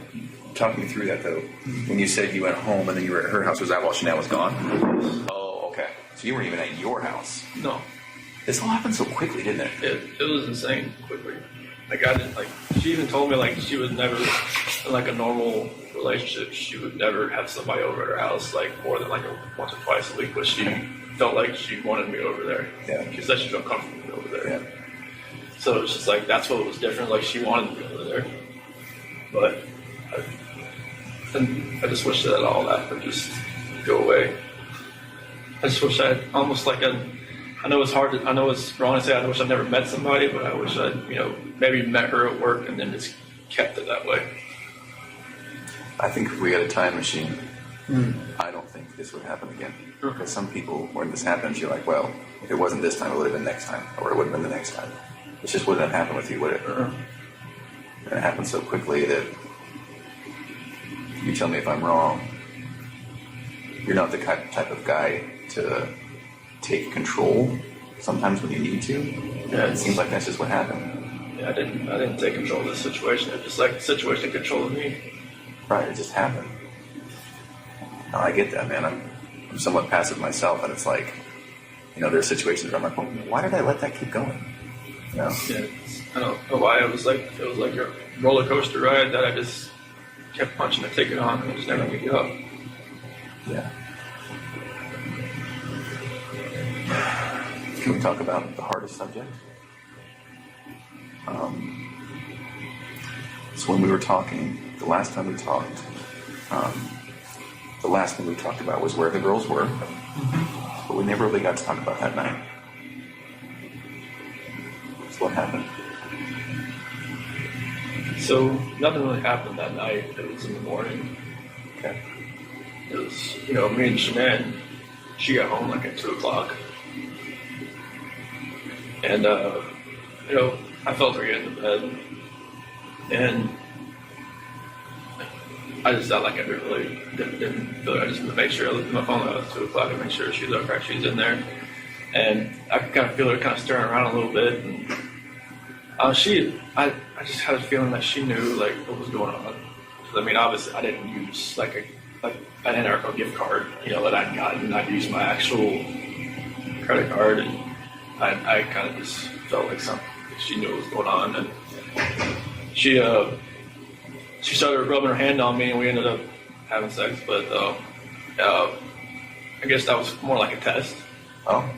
talk me through that, though. When you said you went home and then you were at her house, was that while Chanel was gone? Oh, okay. So you weren't even at your house. No. This all happened so quickly, didn't it? It was insane quickly. Like, I didn't, like, she even told me, like, she would never, in, like, a normal relationship, she would never have somebody over at her house, like, more than, like, once or twice a week, but she felt like she wanted me over there. Yeah. She said she felt comfortable over there. Yeah. So it's just, like, that's what was different. Like, she wanted me over there. But I just wish that all that would just go away. I just wish I'd almost like I know it's hard. I know it's wrong to say I wish I'd never met somebody, but I wish I'd maybe met her at work and then just kept it that way. I think if we had a time machine, I don't think this would happen again. Because some people, when this happens, you're like, well, if it wasn't this time, it would have been next time, or it would have been the next time. It just wouldn't have happened with you, would it? And it happened so quickly that you tell me if I'm wrong. You're not the type of guy to take control sometimes when you need to. Yeah, it seems like that's just what happened. Yeah, I didn't take control of the situation. It just like the situation controlled me. Right, it just happened. No, I get that, man. I'm somewhat passive myself, and it's like, there's situations where I'm like, well, why did I let that keep going? Yeah, I don't know why. It was like a roller coaster ride that I just kept punching the ticket on, and it just never let me get up. Yeah. Can we talk about the hardest subject? So when we were talking, the last time we talked, the last thing we talked about was where the girls were, but we never really got to talk about that night. So what happened? So nothing really happened that night. It was in the morning. Okay. It was, me and Shanann, she got home like at 2 o'clock. And, I felt her get into bed. And I just felt like I didn't feel like I just made sure I looked at my phone at 2 o'clock and make sure she's okay, she's in there. And I could kind of feel her kind of stirring around a little bit. And I just had a feeling that she knew like what was going on. I mean, obviously, I didn't use like an Enerco gift card, that I'd gotten. I'd used my actual credit card, and I kind of just felt like she knew what was going on, and she started rubbing her hand on me, and we ended up having sex. But I guess that was more like a test. Oh,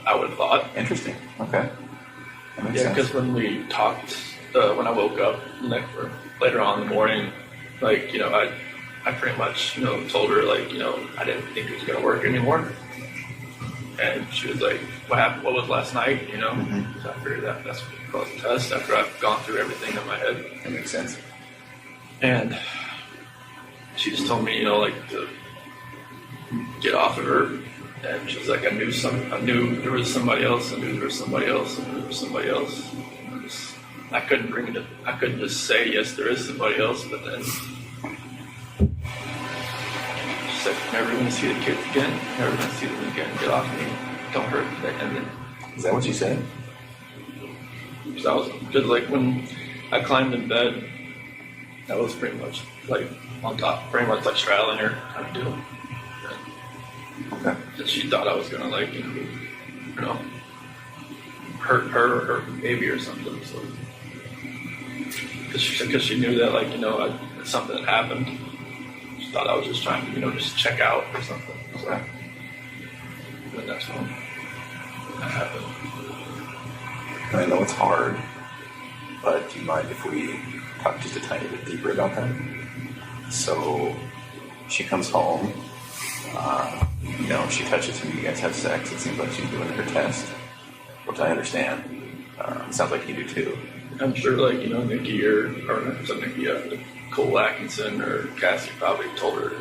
I would have thought. interesting. Okay. That makes Yeah, because sense. when we talked, when I woke up or later on in the morning, like, I pretty much, told her, like, I didn't think it was going to work anymore. And she was like, what happened? What was last night? Mm-hmm. So I figured that's what caused the test after I've gone through everything in my head. That makes sense. And she just told me, like, to get off of her. And she was like, I knew there was somebody else, I knew there was somebody else, I knew there was somebody else. I couldn't just say, yes, there is somebody else, but then she's like, never going to see the kids again, never going to see them again, get off me, don't hurt me. And then, Is that what you said? because like when I climbed in bed, that was pretty much like on top, pretty much like straddling her kind of deal. Okay. And she thought I was going to like, hurt her or her baby or something. So, because she knew that, like, something had happened. She thought I was just trying to, just check out or something. So, Okay. and that's when that happened. I know it's hard, but do you mind if we talk just a tiny bit deeper about that? So, she comes home. She touches you. You guys have sex. It seems like she's doing her test, which I understand. Sounds like you do too. I'm sure, like, Nikki or not Nikki, Nicole Atkinson or Cassie probably told her,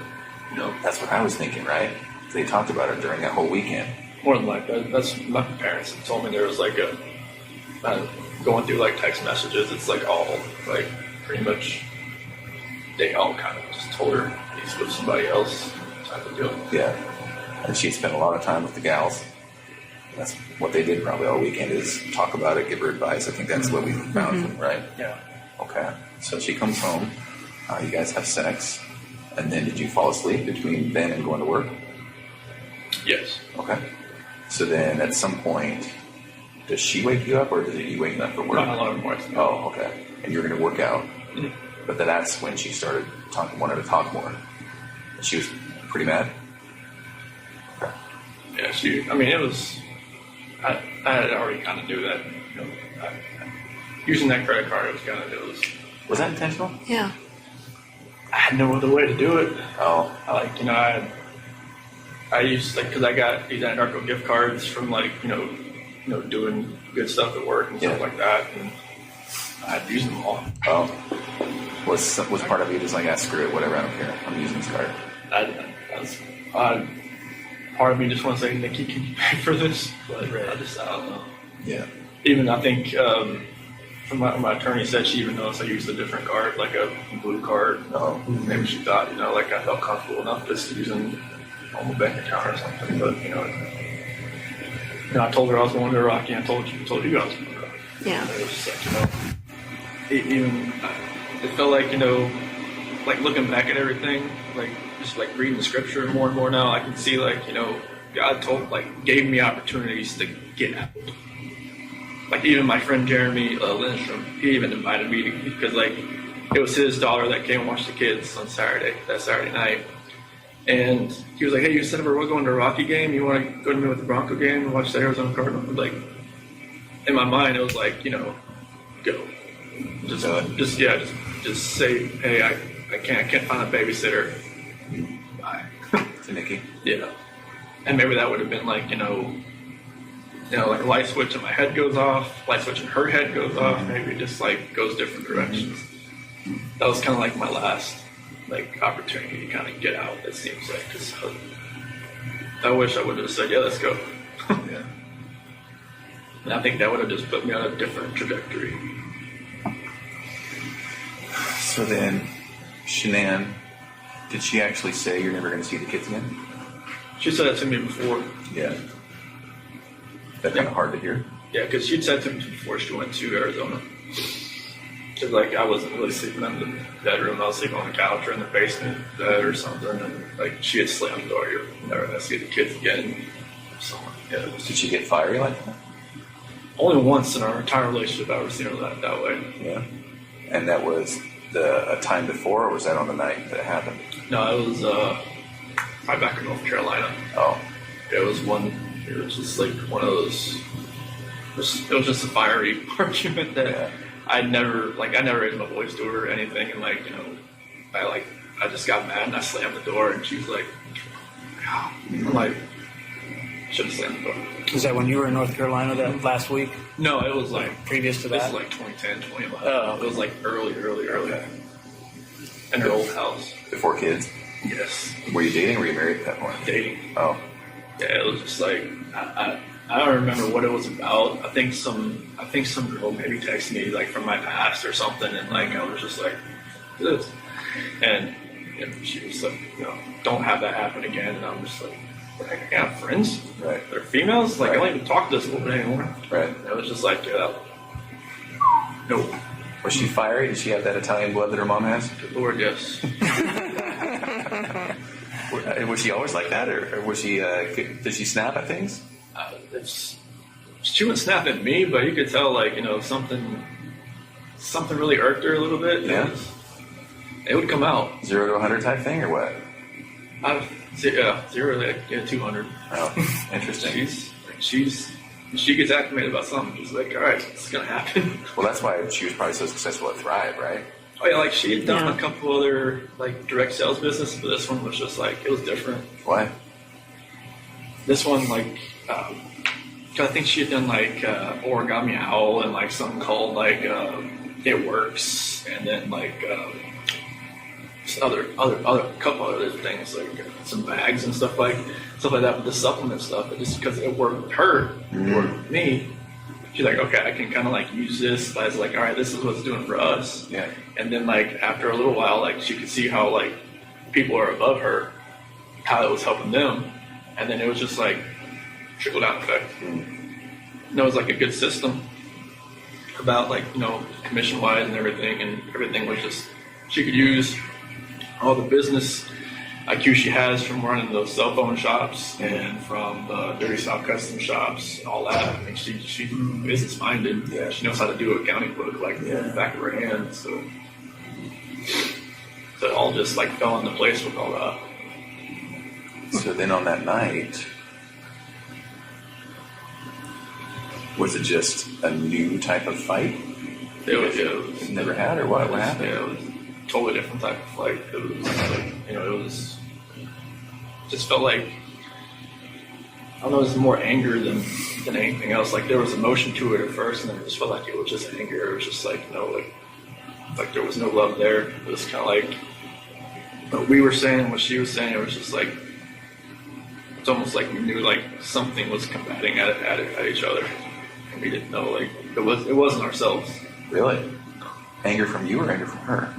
That's what I was thinking, right? They talked about it during that whole weekend. more than like that. That's my parents had told me there was like going through like text messages. It's like all like pretty much they all kind of just told her he's with somebody else type of deal. Yeah. And she spent a lot of time with the gals. That's what they did probably all weekend is talk about it, give her advice. I think that's what we found, right? Yeah. Okay. So she comes home. You guys have sex. And then did you fall asleep between then and going to work? Yes. Okay. So then at some point, does she wake you up or does you wake up for work? My alarm works. Oh, okay. And you're going to work out. Mhm. But then that's when she started wanted to talk more. She was pretty mad. Okay. Yeah, it was. I had already kind of knew that. Using that credit card, it was. Was that intentional? Yeah. I had no other way to do it. Oh. I used because I got these Anarcho gift cards from doing good stuff at work and stuff like that, and I'd use them all. Oh. Was part of you just like, screw it, whatever, I don't care. I'm using this card. Part of me just wants to say, Nikki, can you pay for this? But I don't know. Yeah. Even I think from my attorney said she even noticed I used a different card, like a blue card. Oh. Maybe she thought, like I felt comfortable enough just using a normal bank account or something. But I told her I was going to Rocky. I told you I was going to Rocky. Yeah. And it was just like, it felt like like looking back at everything, like just like reading the scripture more and more now, I can see like God gave me opportunities to get out. Like even my friend Jeremy Lindstrom, he even invited me because like it was his daughter that came and watched the kids on that Saturday night, and he was like, "Hey, you said we're going to a Rocky game. You want to go to me with the Bronco game and watch the Arizona Cardinals?" Like in my mind, it was like go, just say, "Hey, I can't find a babysitter." Bye. To Nikki? Yeah. And maybe that would have been like, like a light switch in my head goes off, light switch in her head goes off, maybe it just like goes different directions. That was kind of like my last like opportunity to kind of get out, it seems like. Cause I wish I would have said, yeah, let's go. Yeah. And I think that would have just put me on a different trajectory. So then, Shanann Did she actually say you're never going to see the kids again? She said that to me before. Yeah. That's kind of hard to hear. Yeah, because she'd said to me before she went to Arizona. Because, like, I wasn't really sleeping in the bedroom. I was sleeping on the couch or in the basement bed or something. And, like, she had slammed the door. You're never going to see the kids again. So, yeah. Did she get fiery like that? Only once in our entire relationship I've ever seen her that way. Yeah. And that was a time before, or was that on the night that it happened? No, it was right back in North Carolina. Oh. It was just like one of those. It was just a fiery argument that I never raised my voice to her or anything, and like, you know, I just got mad and I slammed the door, and she was like, I'm like, should have slammed the door. Is that when you were in North Carolina that last week? No, it was like previous to that. This was like 2010, 2011. Oh. It was like early. In her old house. Before kids? Yes. Were you dating or were you married at that point? Dating. Oh. Yeah, it was just like I don't remember what it was about. I think some girl maybe texted me like from my past or something, and like I was just like, this, and she was like, you know, don't have that happen again. And I'm just like, I can't have friends. Right. They're females. Like I don't even talk to this woman anymore. Right. And it was just like, no. Was she fiery? Did she have that Italian blood that her mom has? Good Lord, yes. Was she always like that, or was she? Did she snap at things? She wouldn't snap at me, but you could tell, like, you know, something really irked her a little bit. Yeah. It would come out. 0 to 100 type thing, or what? 0 to 200. Oh, interesting. She gets acclimated about something. She's like, all right, it's gonna happen. Well, that's why she was probably so successful at Thrive, right? Oh yeah, like she had done a couple other like direct sales business, but this one was just like it was different. Why? This one, like, cause I think she had done like Origami Owl and like something called like It Works, and then like other couple other things like some bags and stuff like that with the supplement stuff. But just because it worked with her, it worked with me. She's like, okay, I can kind of like use this as like, all right, this is what it's doing for us. Yeah. And then like after a little while, like she could see how like people are above her, how it was helping them, and then it was just like trickle down effect. And it was like a good system about like, you know, commission wise and everything was just, she could use all the business IQ she has from running those cell phone shops and from the Dirty South custom shops and all that. I mean, she's business minded. Yeah. She knows how to do an accounting book like the back of her hand. So it all just like fell into place with all that. So then on that night, was it just a new type of fight? It was Never had, or what? What happened? Yeah, it was a totally different type of fight. It was like, you know, it just felt like, I don't know, it was more anger than anything else. Like there was emotion to it at first, and then it just felt like it was just anger. It was just like, you know, like there was no love there. It was kind of like what we were saying, what she was saying. It was just like, it's almost like we knew like something was combating at each other, and we didn't know. Like it wasn't ourselves. Really? Anger from you or anger from her?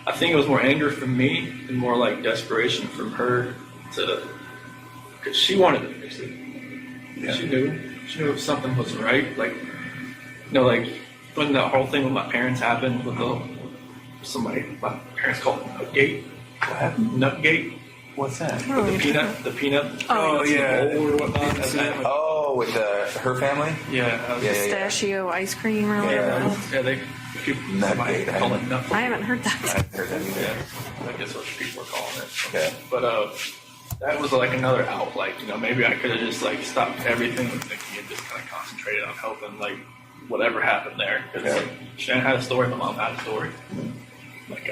I think it was more anger from me and more like desperation from her because she wanted to fix it. Yeah. She knew if something wasn't right. Like, you know, like when that whole thing with my parents happened with my parents called it Nutgate. What happened? Nutgate. What's that? The peanut. Oh, yeah. Or whatnot. Oh, with her family? Yeah. Pistachio ice cream or whatever. Yeah, Nutgate. call it nut. I haven't heard I that. haven't heard that either. Yeah, I guess what people are calling it. Okay. But that was like another out. Like, you know, maybe I could have just like stopped everything with Nikki and just kind of concentrated on helping like whatever happened there. Because Yeah. like, Shannon had a story, my mom had a story. Like,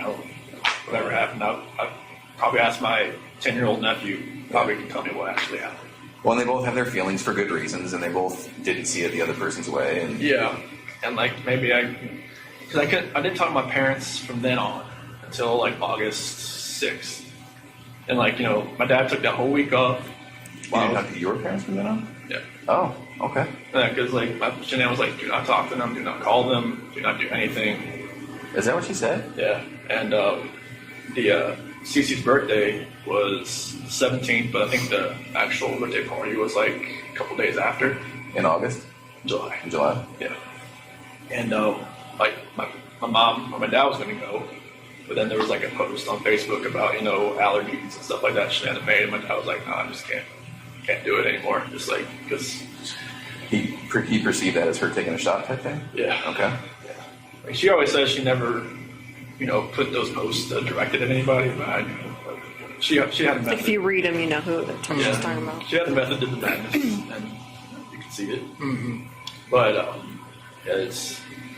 whatever happened, I probably asked my 10-year-old nephew. Probably can tell me what actually happened. Well, and they both have their feelings for good reasons, and they both didn't see it the other person's way. And Yeah, and like maybe because I didn't talk to my parents from then on until like August 6th, and like, you know, my dad took that whole week off. you didn't talk to your parents from then on? Yeah. Oh, okay. Because like Shannon was like, do not talk to them, do not call them, do not do anything. Is that what she said? Yeah, and Cece's birthday was the 17th, but I think the actual birthday party was like a couple days after. In August? July. In July? Yeah. And like my mom or my dad was going to go, but then there was like a post on Facebook about, you know, allergies and stuff like that Shannon made, and my dad was like, no, I just can't do it anymore. Just like, because... He perceived that as her taking a shot type thing? Yeah. Okay. Yeah. Like she always says she never, you know, put those posts directed at anybody, but I, she had a method. Like if you read them, you know who she's talking about. She had a method to the madness, and you can see it. Mm-hmm. But yeah,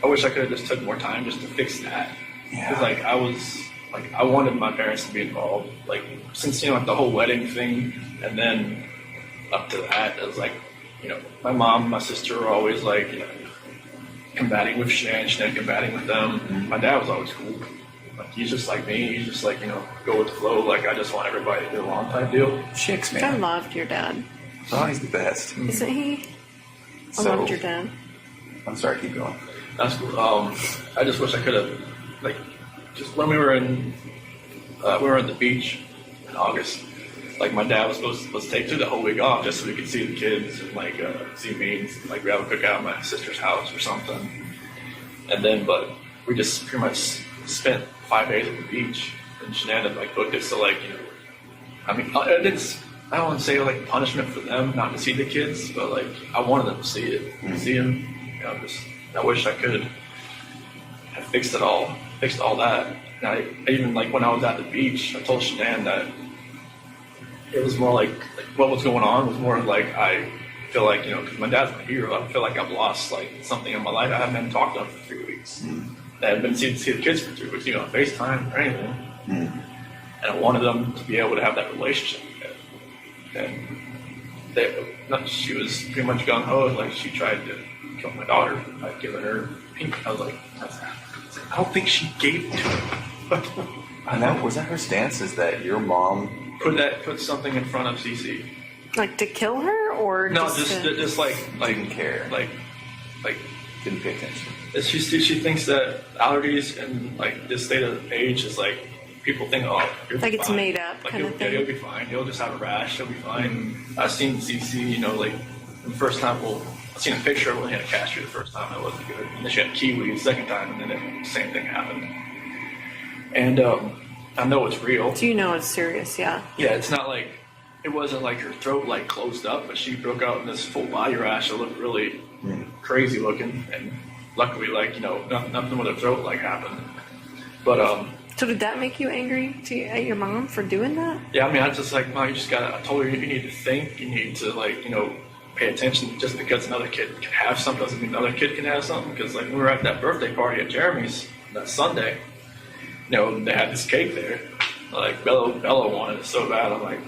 I wish I could have just took more time just to fix that. Because like I wanted my parents to be involved. Like since, you know, like the whole wedding thing, and then up to that, it was like, you know, my mom and my sister were always like, you know, combating with Shannon combating with them. Mm-hmm. My dad was always cool. Like he's just like me. He's just like, you know, go with the flow. Like I just want everybody to get along type deal. Chicks, I man. loved your dad. Oh, he's the best. Isn't he? I So- loved your dad. I'm sorry, keep going. That's cool. I just wish I could have, like, just when we were in the beach in August. Like my dad was supposed to take the whole week off just so we could see the kids and like see me and like we have a cookout at my sister's house or something. And then, but we just pretty much spent 5 days at the beach, and Shannon like booked it so like, you know, I mean, I don't want to say like punishment for them not to see the kids, but like I wanted them to see it, see them. You know, I wish I could have fixed all that. And I even like when I was at the beach, I told Shannon that it was more like what was going on was more like I feel like, you know, because my dad's my hero, I feel like I've lost like something in my life. I haven't been talked to him for 3 weeks. I haven't been to see the kids for 3 weeks, you know, on FaceTime or anything. And I wanted them to be able to have that relationship again. And she was pretty much gung ho, like she tried to kill my daughter by giving her pink. I was like, I don't think she gave it to her. And that was that her stance? Is that your mom put something in front of Cece? Like to kill her, or No, just just like didn't care, like didn't pay attention? she thinks that allergies and like this state of age is like people think, oh, you'll be Like it's fine. made up Like kind of thing? he'll be fine. He'll just have a rash. He'll be fine. I've seen Cece, you know, like the first time. Well, I've seen a picture of when he had a cashew the first time. It wasn't good. And then she had kiwi the second time, and then the same thing happened. And I know it's real. do you know it's serious? Yeah. Yeah, it's not like it wasn't like her throat like closed up, but she broke out in this full body rash. It looked really crazy looking, and luckily, like, you know, nothing with her throat like happened. But So did that make you angry at your mom for doing that? yeah, I mean, I just like, Mom, you just gotta. I told her you need to think. You need to like, you know, pay attention. Just because another kid can have something doesn't mean another kid can have something. Because like when we were at that birthday party at Jeremy's that Sunday, you know, they had this cake there. Like Bella wanted it so bad. I'm like,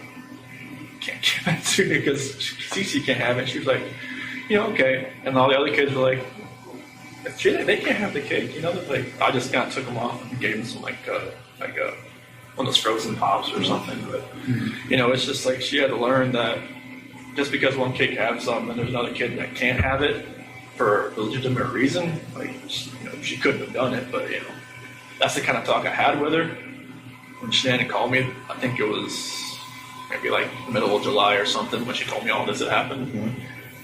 can't give it to her because Cece can't have it. She was like, you know, okay. And all the other kids were like, they can't have the cake. You know, like I just kind of took them off and gave them some like one of those frozen pops or something. But you know, it's just like she had to learn that just because one kid can have something and there's another kid that can't have it for a legitimate reason, like, you know, she couldn't have done it. But you know, that's the kind of talk I had with her. When Shannon called me, I think it was maybe like middle of July or something when she told me all this had happened.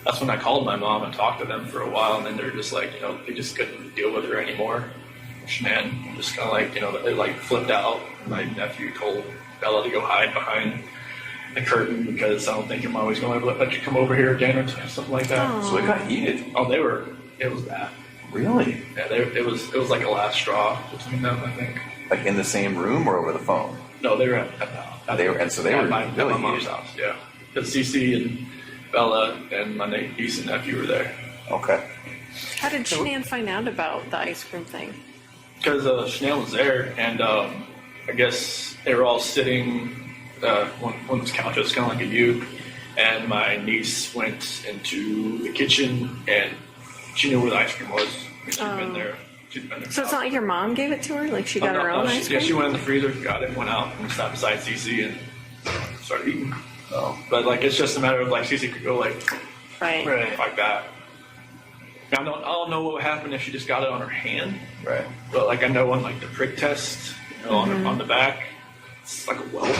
That's when I called my mom and talked to them for a while, and then they're just like, you know, they just couldn't deal with her anymore. Shannon just kind of like, you know, they like flipped out. My nephew told Bella to go hide behind the curtain because I don't think your mom was going to let you come over here again or something like that. So it got heated. Oh, it was bad. Really? Yeah, it was like a last straw between them, I think. Like in the same room or over the phone? No, they were at They were my really mom's heated. house. Yeah, because Cece and Bella and my niece and nephew were there. Okay. How did Shanann find out about the ice cream thing? Because Chanel was there, and I guess they were all sitting one of those couches, kind of like a U. And my niece went into the kitchen, and she knew where the ice cream was. She'd been there. So it's not like your mom gave it to her? Like she got her own ice cream? Yeah, she went in the freezer, got it, went out, and stopped beside Cece and started eating. Oh. But like, it's just a matter of like Cece could go like Right. like that. I don't know what would happen if she just got it on her hand. Right. But like I know on like the prick test, you know, on the back, it's like a well.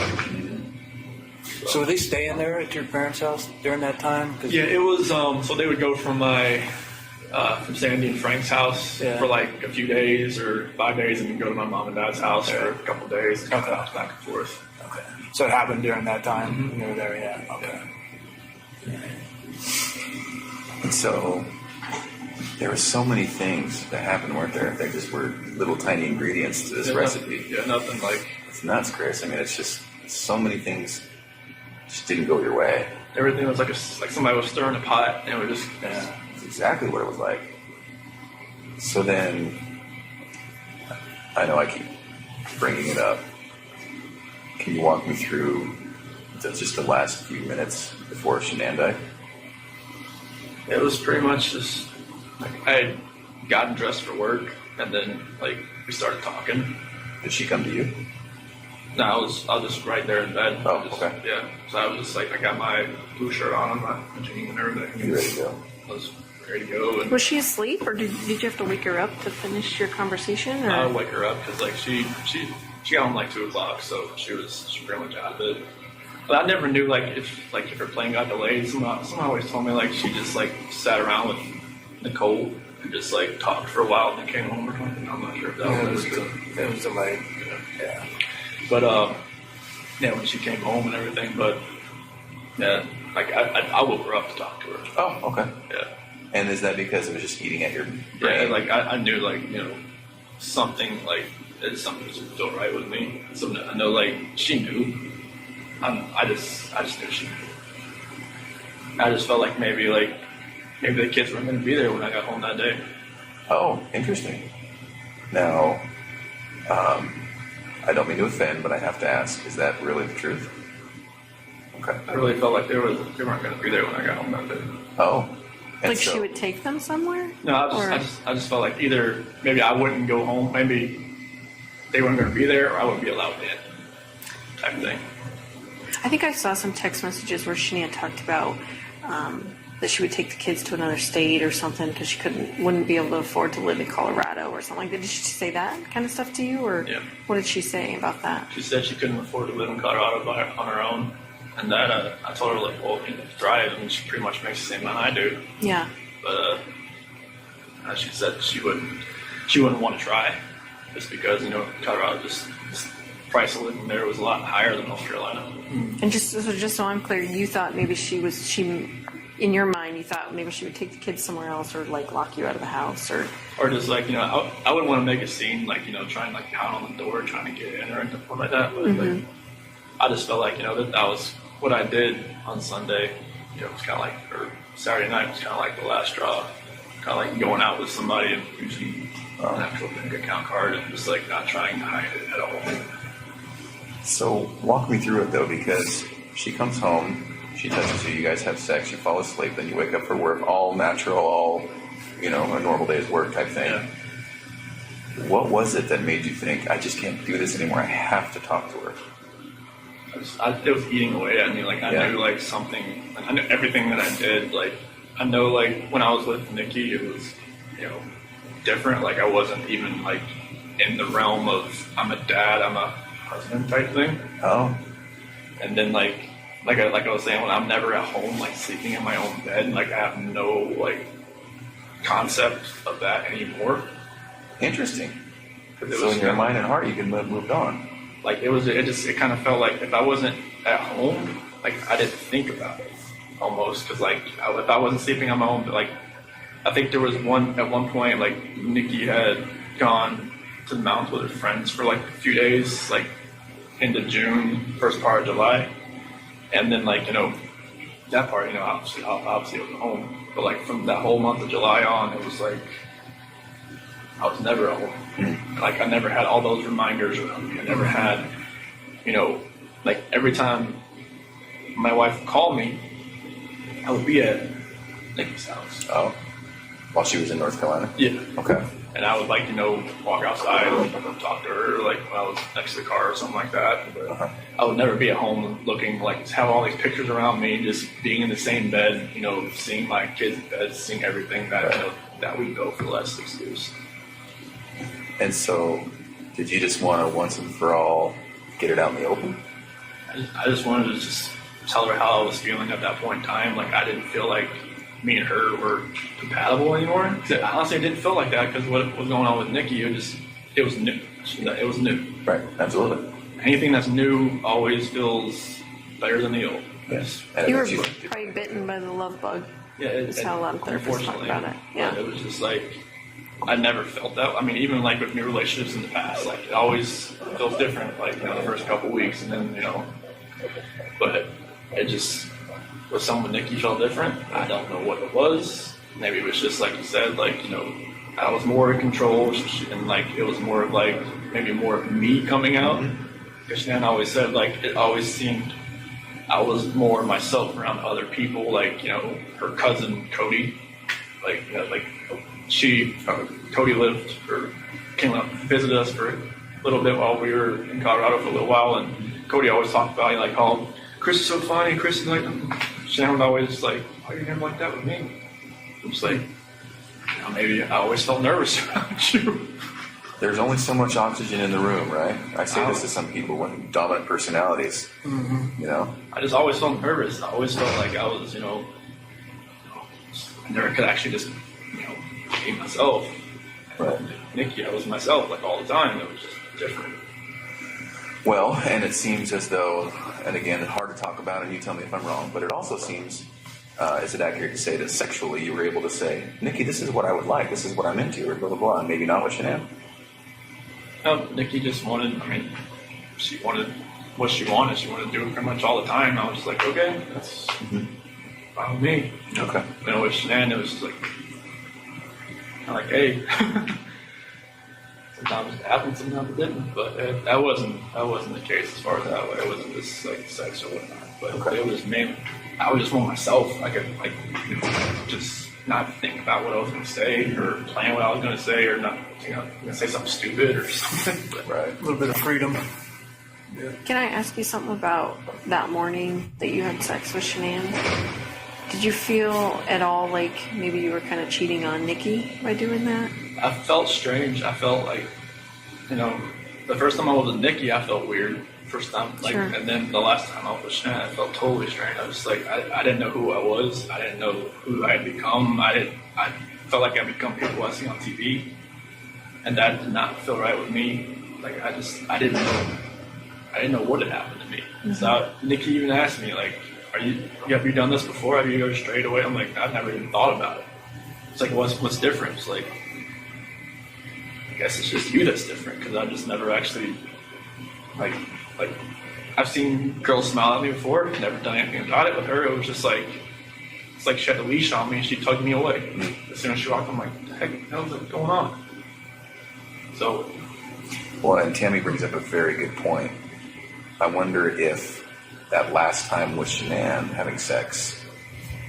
So were they staying there at your parents' house during that time? 'Cause Yeah, it was. So they would go from from Sandy and Frank's house for like a few days or 5 days, and then go to my mom and dad's house for a couple of days, and bounce back and forth. Okay. So it happened during that time when you were there, yeah. Okay. And so there were so many things that happened, weren't there? They just were little tiny ingredients to this recipe. Nothing like It's nuts, Chris. I mean, it's just so many things just didn't go your way. everything was like somebody was stirring a pot, and it was just It's exactly what it was like. So then, I know I keep bringing it up. Can you walk me through just the last few minutes before Shenandoah? It was pretty much just like I had gotten dressed for work, and then like we started talking. Did she come to you? No, I was just right there in bed. Oh, Just- okay. Yeah, so I was just like I got my blue shirt on, my jeans and everything. You ready to go? I was ready to go, and Was she asleep, or did you have to wake her up to finish your conversation? Or? I would wake her up because like she got home like 2:00, so she pretty much out of it. But I never knew if her plane got delayed. Someone always told me like she just like sat around with Nicole and just like talked for a while and then came home or something. I'm not sure if that was true. It was delayed. Yeah. But yeah, when she came home and everything, but yeah, like I woke her up to talk to her. Oh, okay. Yeah. And is that because it was just eating at your Yeah, brain? like I knew like, something like something doesn't feel right with me. So I know like she knew. I just knew she knew. I just felt like maybe the kids weren't gonna be there when I got home that day. Oh, interesting. Now, I don't mean to offend, but I have to ask, is that really the truth? Okay. I really felt like they weren't gonna be there when I got home that day. Oh. And Like so- she would take them somewhere? No, Or- I just felt like either maybe I wouldn't go home, maybe they weren't gonna be there, or I wouldn't be allowed in, type of thing. I think I saw some text messages where Shania talked about that she would take the kids to another state or something because she wouldn't be able to afford to live in Colorado or something like that. Did she say that kind of stuff to you, or Yeah. what did she say about that? She said she couldn't afford to live in Colorado on her own, and that I told her like, well, you can drive, and she pretty much makes the same amount I do. Yeah. But she said she wouldn't want to try, just because Colorado just price of living there was a lot higher than North Carolina. And just so I'm clear, you thought maybe in your mind, you thought maybe she would take the kids somewhere else or like lock you out of the house or Or just like I wouldn't want to make a scene like trying like pound on the door trying to get in or anything like that. But like, I just felt like that was what I did on Sunday. It was kind of like or Saturday night was kind of like the last straw. Kind of like going out with somebody and using an actual bank account card and just like not trying to hide it at all. So walk me through it though, because she comes home, she touches you, you guys have sex, you fall asleep, then you wake up for work, all natural, all a normal day's work type thing. Yeah. What was it that made you think, I just can't do this anymore, I have to talk to her? It was eating away at me. Like I knew like something. Like, I knew everything that I did. Like I know like when I was with Nikki, it was different. Like I wasn't even like in the realm of I'm a dad, I'm a husband type thing. Oh. And then like I was saying, when I'm never at home, like sleeping in my own bed, like I have no like concept of that anymore. Interesting. It So was in your mind and heart, you can moved on. like it kind of felt like if I wasn't at home, like I didn't think about it almost, because like if I wasn't sleeping on my own, like I think there was at one point like Nikki had gone to the mountains with her friends for like a few days, like into June, first part of July, and then like that part obviously I was at home, but like from that whole month of July on, it was like I was never at home. Like I never had all those reminders around me. I never had, like every time my wife would call me, I would be at Nikki's house. Oh. While she was in North Carolina? Yeah. Okay. And I would like, walk outside and talk to her, like when I was next to the car or something like that. But I would never be at home looking like have all these pictures around me, just being in the same bed, seeing my kids' beds, seeing everything that that we built for the last 6 years. And so, did you just want to once and for all get it out in the open? I just wanted to just tell her how I was feeling at that point in time. Like, I didn't feel like me and her were compatible anymore. Honestly, I didn't feel like that because what was going on with Nikki, it was new. It was new. Right, absolutely. Anything that's new always feels better than the old. Yes. You were probably bitten by the love bug. Yeah, That's how a lot of therapists talk about it. Yeah. It was just like, I never felt that. I mean, even like with new relationships in the past, like it always feels different, like, you know, the first couple weeks and then, you know, but it just, with someone Nikki felt different. I don't know what it was. Maybe it was just like you said, like, you know, I was more in control and like, it was more of like, maybe more of me coming out. Because Shannon always said, like, it always seemed I was more myself around other people, like, you know, her cousin Cody, like, you know, like Cody lived or came up visit us for a little bit while we were in Colorado for a little while, and Cody always talked about, like, how Chris is so funny, Chris is like, Shannon would always like, why are you never like that with me? I'm just like, you know, maybe I always felt nervous around you. There's only so much oxygen in the room, right? I say this to some people when dominant personalities, you know. I just always felt nervous. I always felt like I was, you know, I never could actually just, you know, be myself. Right. Nikki, I was myself, like, all the time. It was just different. Well, and it seems as though, and again, hard to talk about, and you tell me if I'm wrong, but it also seems, is it accurate to say that sexually you were able to say, Nikki, this is what I would like, this is what I'm into, or blah, blah, blah, and maybe not with Shanann? No, Nikki just wanted, I mean, she wanted what she wanted. She wanted to do it pretty much all the time. I was just like, okay, that's fine with me. Okay. You know, with Shanann, it was just like, kind of like, hey. Sometimes it happened, sometimes it didn't. But that wasn't the case as far as that way. It wasn't just like sex or whatnot. But it was mainly, I would just want myself. I could, like, you know, just not think about what I was going to say or plan what I was going to say or not, you know, going to say something stupid or something. But, Right. A little bit of freedom. Can I ask you something about that morning that you had sex with Shanann? Did you feel at all like maybe you were kind of cheating on Nikki by doing that? I felt strange. I felt like, you know, the first time I was with Nikki, I felt weird. First time, like, Sure. And then the last time I was with Shannon, I felt totally strange. I was like, I didn't know who I was. I didn't know who I had become. I felt like I become people I see on TV, and that did not feel right with me. Like, I didn't know what had happened to me. Mm-hmm. So Nikki even asked me, like, have you done this before? Have you go straight away? I'm like, I've never even thought about it. It's like, what's different? It's like, I guess it's just you that's different, because I just never actually, like, I've seen girls smile at me before, never done anything about it. With her, it was just like, it's like she had a leash on me and she tugged me away. As soon as she walked, I'm like, what the heck is going on? So. Well, and Tammy brings up a very good point. I wonder if that last time with Shanann having sex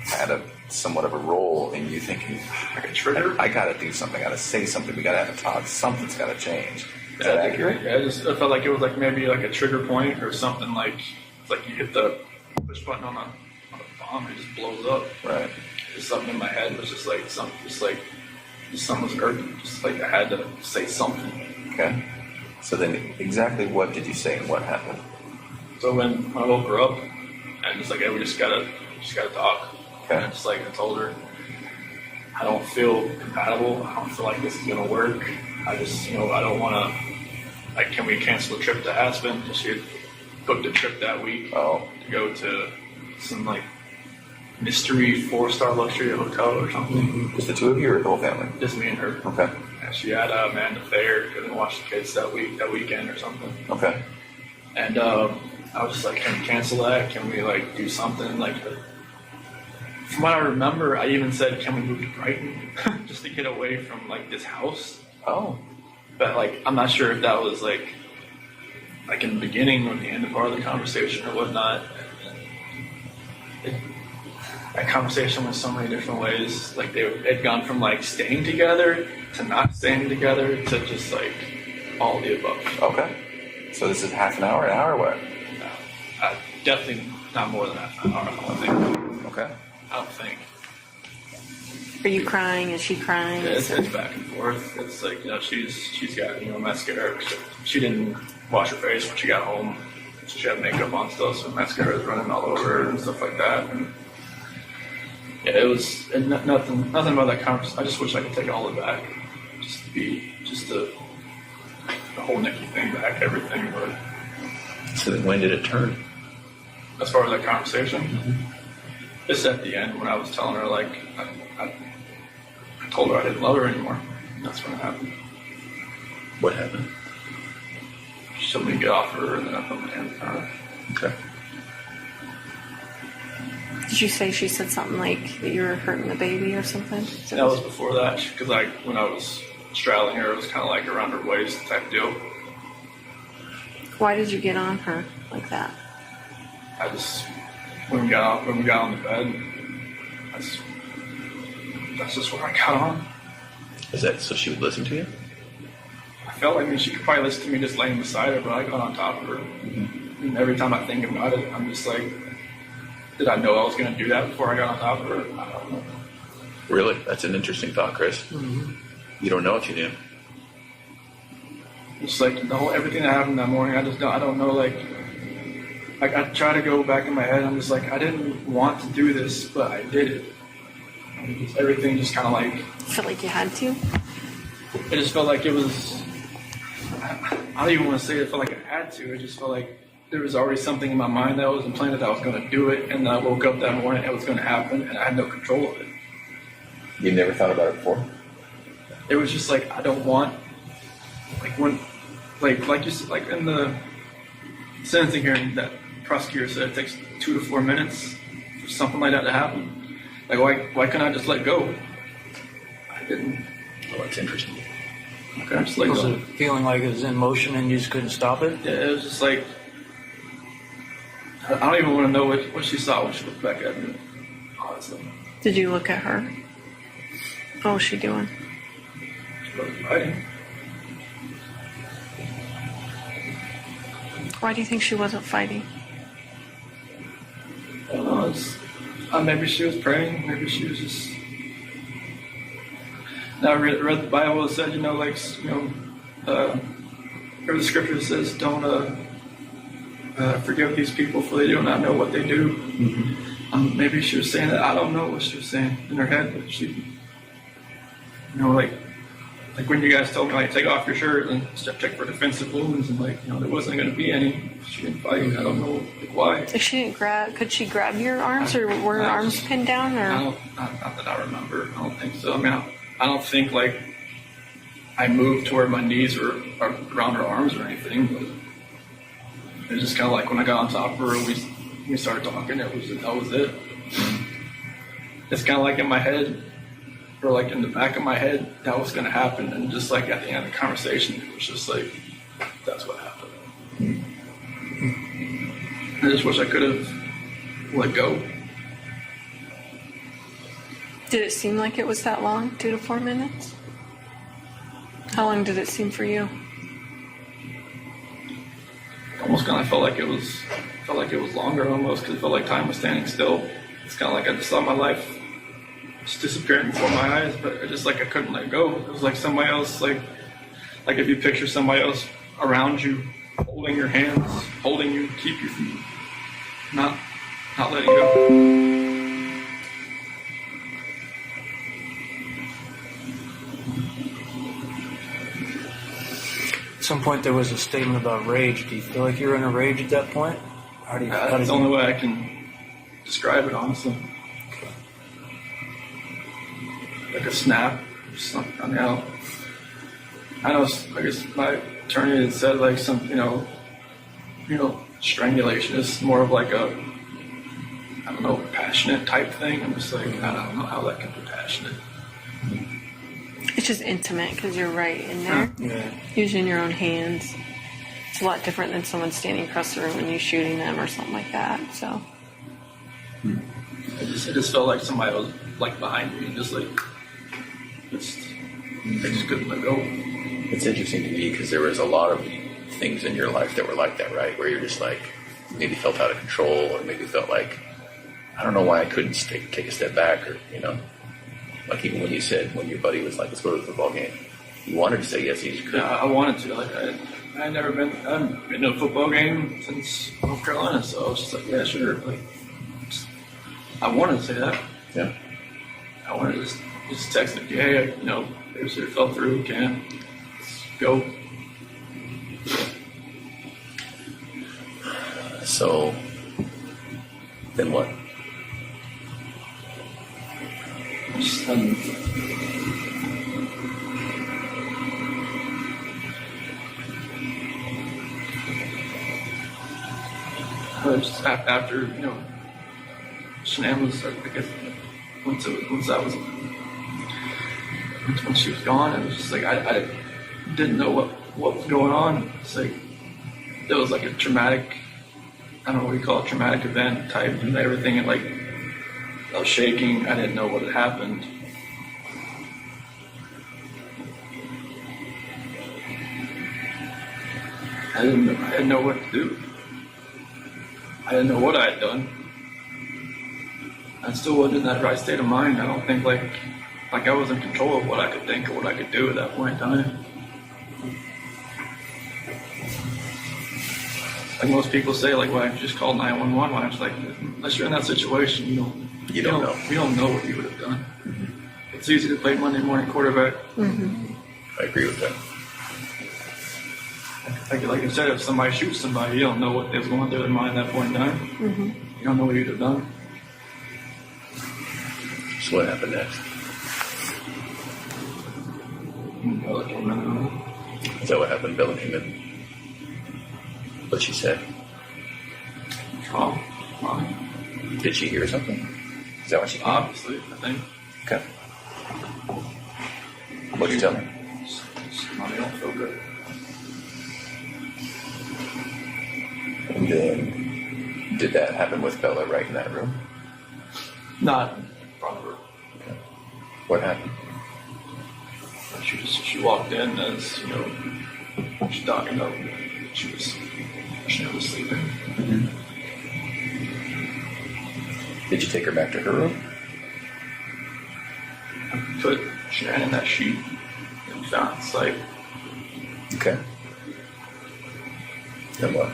had somewhat of a role in you thinking, like a trigger? I gotta do something, I gotta say something, we gotta have a talk, something's gotta change. Is that accurate? Yeah, I felt like it was like maybe like a trigger point or something, like it's like you hit the push button on a bomb and it just blows up. Right. Just something in my head was just like something was urgent. Just like I had to say something. Okay. So then exactly what did you say and what happened? So when I woke her up and just like, hey, we just gotta talk. Okay. And just like I told her, I don't feel compatible. I don't feel like this is gonna work. I just, you know, I don't want to, like, can we cancel the trip to Aspen? Because she had booked a trip that week to go to some, like, mystery 4-star luxury hotel or something. Just the two of you or the whole family? Just me and her. Okay. And she had Amanda Thayer, couldn't watch the kids that weekend or something. Okay. And I was just like, can we cancel that? Can we, like, do something? Like, from what I remember, I even said, can we move to Brighton? Just to get away from, like, this house. Oh. But, like, I'm not sure if that was, like in the beginning or the end of part of the conversation or whatnot. That conversation went so many different ways. Like, they'd gone from, like, staying together to not staying together to just, like, all of the above. Okay. So this is half an hour, or what? No, definitely not more than half an hour, I don't think. Okay. I don't think. Are you crying? Is she crying? Yeah, it's back and forth. It's like, she's got, mascara. She didn't wash her face when she got home. So she had makeup on still, so mascara is running all over her and stuff like that. And yeah, it was nothing about that conversation. I just wish I could take all of it back. Just the whole Nikki thing back, everything. But So then when did it turn? as far as that conversation, it's at the end when I was telling her, like, I told her I didn't love her anymore. That's when it happened. What happened? She told me to get off her, and then I put my hands on her. Okay. Did you say she said something like that you were hurting the baby or something? That was before that, because when I was straddling her, it was kind of like around her waist type deal. Why did you get on her like that? I just when we got on the bed, that's just what I got on. Is that so she would listen to you? I felt like she could probably listen to me just laying beside her, but I got on top of her. Mm-hmm. And every time I think about it, I'm just like, did I know I was going to do that before I got on top of her? I don't know. Really? That's an interesting thought, Chris. Mm-hmm. You don't know if you knew. It's like everything that happened that morning, I don't know, like I try to go back in my head, I'm just like, I didn't want to do this, but I did it. Everything just kind of like... Felt like you had to? It just felt like it was... I don't even want to say it felt like I had to. It just felt like there was already something in my mind that was implanted that I was going to do it, and I woke up that morning and it was going to happen, and I had no control of it. You never thought about it before? It was just like, I don't want... Like when... Like you said, like in the sentencing hearing, that prosecutor said it takes 2 to 4 minutes for something like that to happen. Like, why can't I just let go? I didn't. Oh, that's interesting. Why can't I just let Was go? it feeling like it was in motion and you just couldn't stop it? Yeah, it was just like, I don't even want to know what she saw when she looked back at me, honestly. Did you look at her? What was she doing? She wasn't fighting. Why do you think she wasn't fighting? I don't know, maybe she was praying, maybe she was just... Now I read the Bible, it said, where the scripture says, don't forgive these people for they do not know what they do. Mm-hmm. Maybe she was saying that. I don't know what she was saying in her head, but she, like when you guys told me, like, take off your shirt and check for defensive wounds, and there wasn't going to be any. She didn't fight. I don't know why. If she didn't could she grab your arms, or were her arms pinned down, or? Not that I remember. I don't think so. I mean, I don't think like I moved to where my knees were around her arms or anything, but it was just kind of like when I got on top of her, we started talking. That was it. It's kind of like in my head, or like in the back of my head, that was going to happen, and just like at the end of the conversation, it was just like, that's what happened. I just wish I could have let go. Did it seem like it was that long, 2 to 4 minutes? How long did it seem for you? Almost kind of felt like it was longer almost, because it felt like time was standing still. It's kind of like I just saw my life just disappearing before my eyes, but it just like I couldn't let go. It was like somebody else, like if you picture somebody else around you, holding your hands, holding you, keep you from not letting go. At some point there was a statement about rage. Do you feel like you were in a rage at that point? That's the only way I can describe it, honestly. Like a snap or something. I mean, I guess my attorney had said like some, strangulation is more of like a, I don't know, passionate type thing. I'm just like, I don't know how that can be passionate. It's just intimate because you're right in there, using your own hands. It's a lot different than someone standing across the room and you shooting them or something like that. So It just felt like somebody was like behind me, just like, I just couldn't let go. It's interesting to me because there was a lot of things in your life that were like that, right? Where you're just like, maybe felt out of control, or maybe felt like, I don't know why I couldn't take a step back, or, Like even when you said, when your buddy was like, let's go to the football game, you wanted to say yes, you just couldn't. Yeah, I wanted to. Like, I haven't been to a football game since North Carolina, so I was just like, yeah, sure. Like, I wanted to say that. Yeah. I wanted to just text him, hey, you know, it fell through, can't. Let's go. So, then what? Just, just after, you know, Shanann was, I guess, once she was gone, it was just like, I didn't know what was going on. It's like, it was like a traumatic, I don't know what you call it, traumatic event type, and everything, and like, I was shaking, I didn't know what had happened. I didn't know what to do. I didn't know what I had done. I still wasn't in that right state of mind. I don't think like I was in control of what I could think or what I could do at that point in time. Like most people say, like, why don't you just call 911? Why don't you, like, unless you're in that situation, you don't know. You don't know what you would have done. Mm-hmm. It's easy to play Monday morning quarterback. Mm-hmm. I agree with that. Like I said, if somebody shoots somebody, you don't know what was going through their mind at that point in time. Mm-hmm. You don't know what you'd have done. So what happened next? Bella came in. Is that what happened? Bella came in. What she said? Mom. Did she hear something? Is that what she came? Obviously, I think. Okay. What'd you tell me? Mommy don't feel good. And then, did that happen with Bella right in that room? Not in front of her. Okay. What happened? She walked in as, you know, she's talking up. She was sleeping. Mm-hmm. Did you take her back to her room? I put Shanann in that sheet and found sight. Okay. Then what?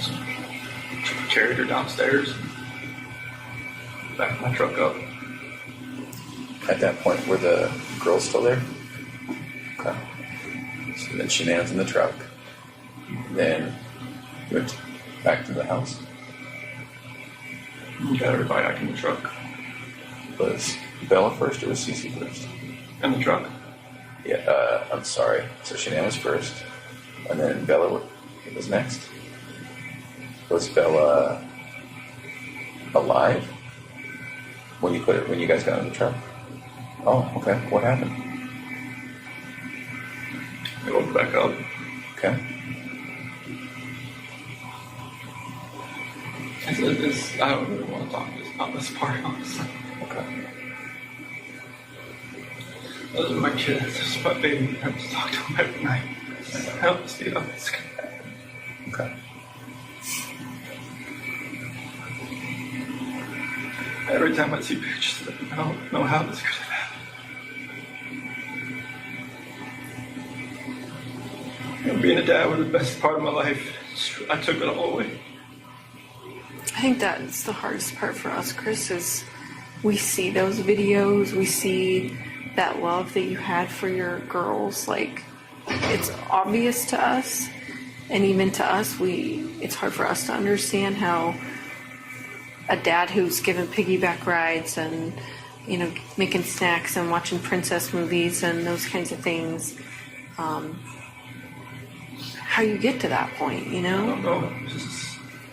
So, carried her downstairs, backed my truck up. At that point, were the girls still there? Okay. So then Shanann's in the truck. Then you went back to the house. Got everybody back in the truck. Was Bella first or was Cece first? In the truck. Yeah, I'm sorry. So Shanann was first, and then Bella was next. Was Bella alive when you guys got in the truck? Oh, okay. What happened? I woke back up. Okay. I don't really want to talk about this part, honestly. Okay. Those are my kids. This is my baby. I have to talk to them every night. Help us be honest. Okay. Every time I see pictures of them, I don't know how this could have happened. Being a dad was the best part of my life. I took it all away. I think that's the hardest part for us, Chris, is we see those videos, we see that love that you had for your girls. Like, it's obvious to us, and even to us, it's hard for us to understand how a dad who's given piggyback rides and, you know, making snacks and watching princess movies and those kinds of things, how you get to that point, you I know? don't know.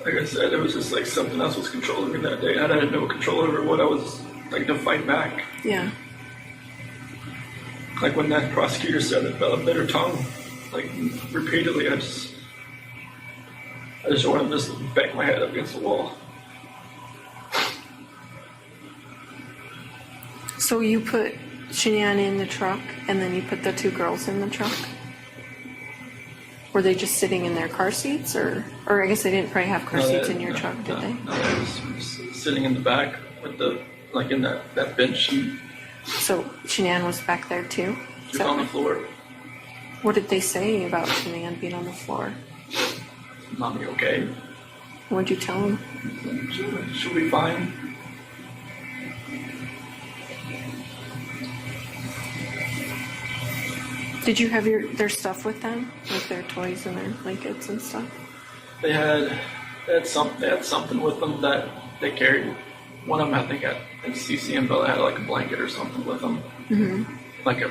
Like I said, it was just like something else was controlling me that day. I had no control over what I was, like, to fight back. Yeah. Like when that prosecutor said that Bella bit her tongue, like, repeatedly, I just wanted to just bang my head up against the wall. So you put Shanann in the truck, and then you put the two girls in the truck? Were they just sitting in their car seats, or I guess they didn't probably have car seats in your truck, did they? No, they was sitting in the back with the, like in that bench. She So Shanann was back there too? was on the floor. What did they say about Shanann being on the floor? Mommy, okay? What'd you tell them? She'll be fine. Did you have their stuff with them? Like their toys and their blankets and stuff? They had something with them that they carried. One of them, I think, at CCM, Bella had like a blanket or something with them. Mm-hmm. Like a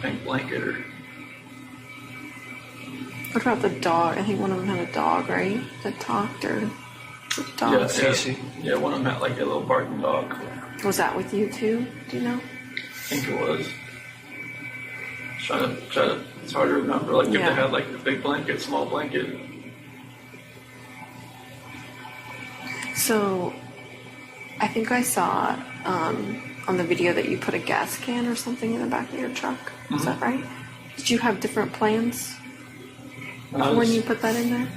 pink blanket or. What about the dog? I think one of them had a dog, right? That talked or the dog? Yeah, one of them had like a little barking dog. Was that with you too? Do you know? I think it was. Try to. It's hard to remember. Like if Yeah. they had like the big blanket, small blanket. So, I think I saw on the video that you put a gas can or something in the back of your truck. Is that right? Did you have different plans when you put that in there?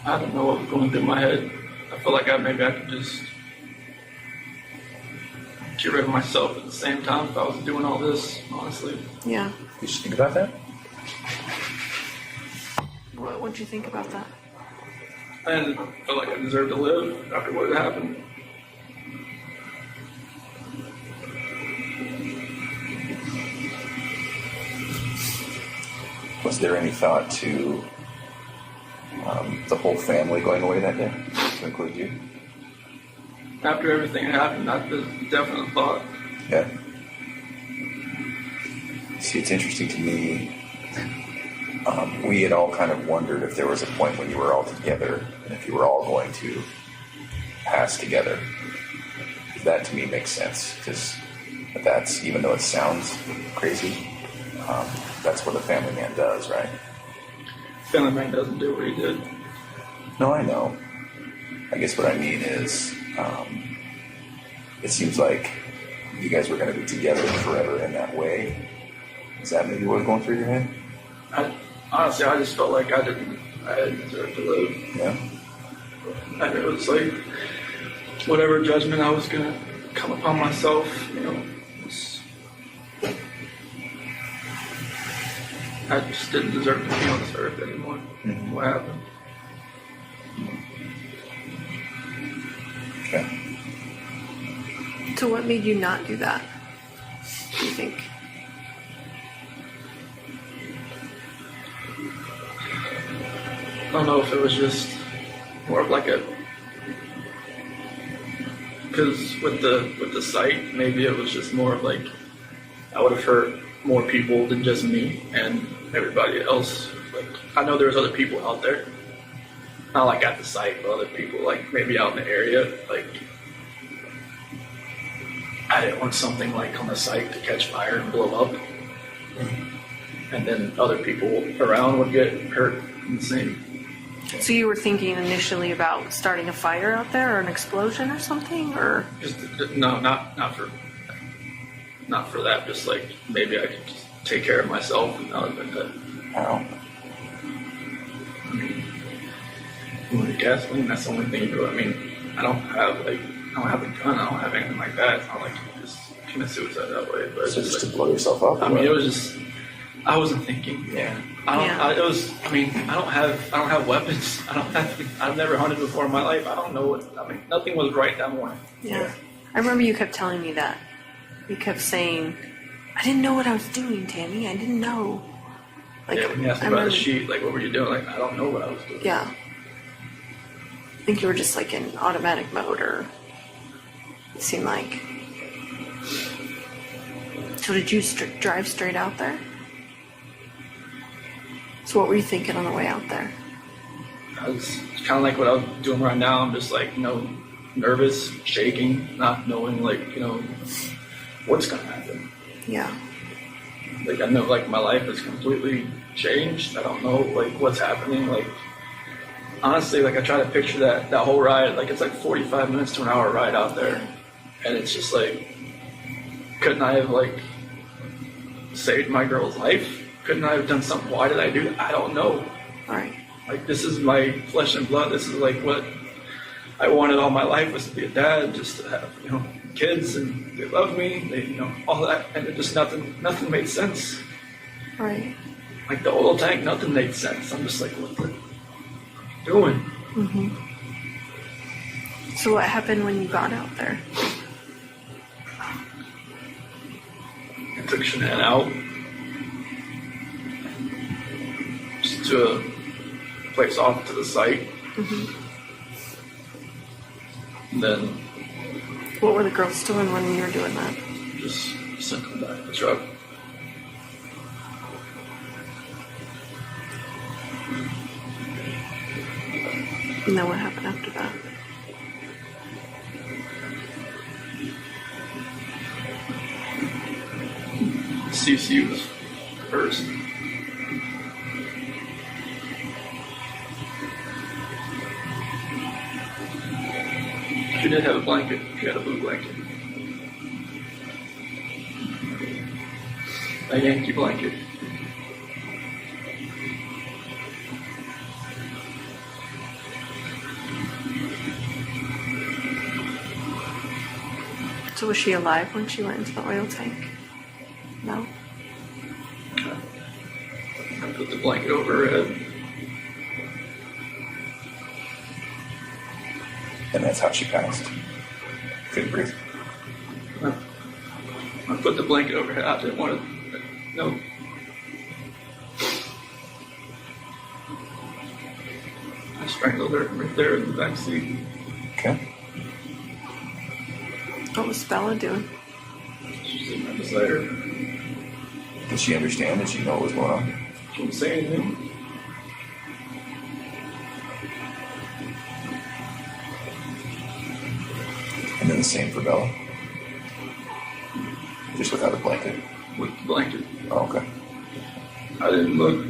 I don't know what was going through my head. I feel like maybe I could just get rid of myself at the same time if I was doing all this, honestly. Yeah. You just think about that? What'd you think about that? I didn't feel like I deserved to live after what had happened. Was there any thought to the whole family going away that day, to include you? After everything happened, that's a definite thought. Yeah. See, it's interesting to me. We had all kind of wondered if there was a point when you were all together and if you were all going to pass together. That to me makes sense because that's, even though it sounds crazy, that's what a family man does, right? Family man doesn't do what he did. No, I know. I guess what I mean is, it seems like you guys were going to be together forever in that way. Is that maybe what was going through your head? Honestly, I just felt like I didn't deserve to live. Yeah. And it was like, whatever judgment I was going to come upon myself, I just didn't deserve to be on this earth anymore. Mm-hmm. What happened? Okay. So what made you not do that? Do you think? I don't know if it was just more of like because with the site, maybe it was just more of like I would have hurt more people than just me and everybody else. Like I know there's other people out there, not like at the site, but other people like maybe out in the area. Like I didn't want something like on the site to catch fire and blow up, and then other people around would get hurt in the same. So you were thinking initially about starting a fire out there or an explosion or something, or? Just, no, not for that. Just like maybe I could just take care of myself and that would have been good. How? I mean, with gasoline, that's the only thing you do. I mean, I don't have a gun. I don't have anything like that. It's not like you just commit suicide that way. But So it's just like, to blow yourself up? I mean, it was just. I wasn't thinking. Yeah. I don't. Yeah. I don't have weapons. I've never hunted before in my life. I don't know what. I mean, nothing was right that morning. Yeah. I remember you kept telling me that. You kept saying, I didn't know what I was doing, Tammy. I didn't know. Like, Yeah, when you asked me about the sheet, like, what were you doing? Like, I don't know what I was doing. Yeah. I think you were just like in automatic mode, or it seemed like. So did you drive straight out there? So what were you thinking on the way out there? I was kind of like what I was doing right now. I'm just like, nervous, shaking, not knowing, like, what's going to happen. Yeah. Like, I know, like, my life is completely changed. I don't know, like, what's happening. Like, honestly, like, I try to picture that whole ride. Like, it's like 45 minutes to an hour ride out there. And it's just like, couldn't I have, like, saved my girl's life? Couldn't I have done something? Why did I do that? I don't know. All right. Like, this is my flesh and blood. This is like what I wanted all my life was to be a dad, just to have, you know, kids, and they love me, they, you know, all that, and it just nothing made sense. Right. Like the oil tank, nothing made sense. I'm just like, what the doing? So what happened when you got out there? I took Shanann out just to a place off to the site. And then What were the girls doing when you were doing that? just sent them back in the truck. And then what happened after that? CC was first. She did have a blanket. She had a blue blanket. A Yankee blanket. So was she alive when she went into the oil tank? No? I put the blanket over her head. And that's how she passed. Couldn't breathe. I put the blanket over her head. I didn't want to. No. I strangled her right there in the back seat. Okay. What was Bella doing? She's sitting right beside her. Did she understand? Did she know what was going on? She didn't say anything. And then the same for Bella. Just without a blanket. With the blanket. Oh, okay. I didn't look.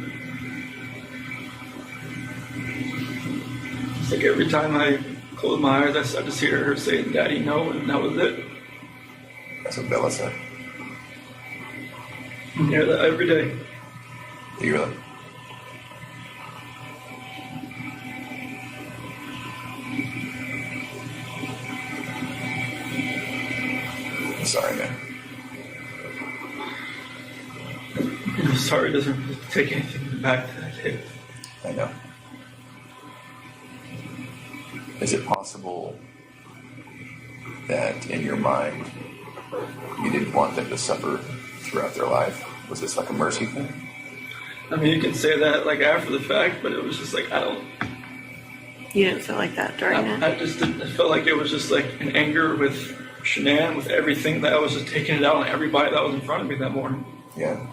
It's like every time I closed my eyes, I just hear her saying, "Daddy, no," and that was it. That's what Bella said. I hear that every day. Do you really? I'm sorry, man. I'm sorry, it doesn't really take anything back to that hit. I know. Is it possible that in your mind you didn't want them to suffer throughout their life? Was this like a mercy thing? I mean, you can say that like after the fact, but it was just like, You didn't feel like that during it? I just didn't, I felt like it was just like an anger with Shanann, with everything, that I was just taking it out on everybody that was in front of me that morning. Yeah.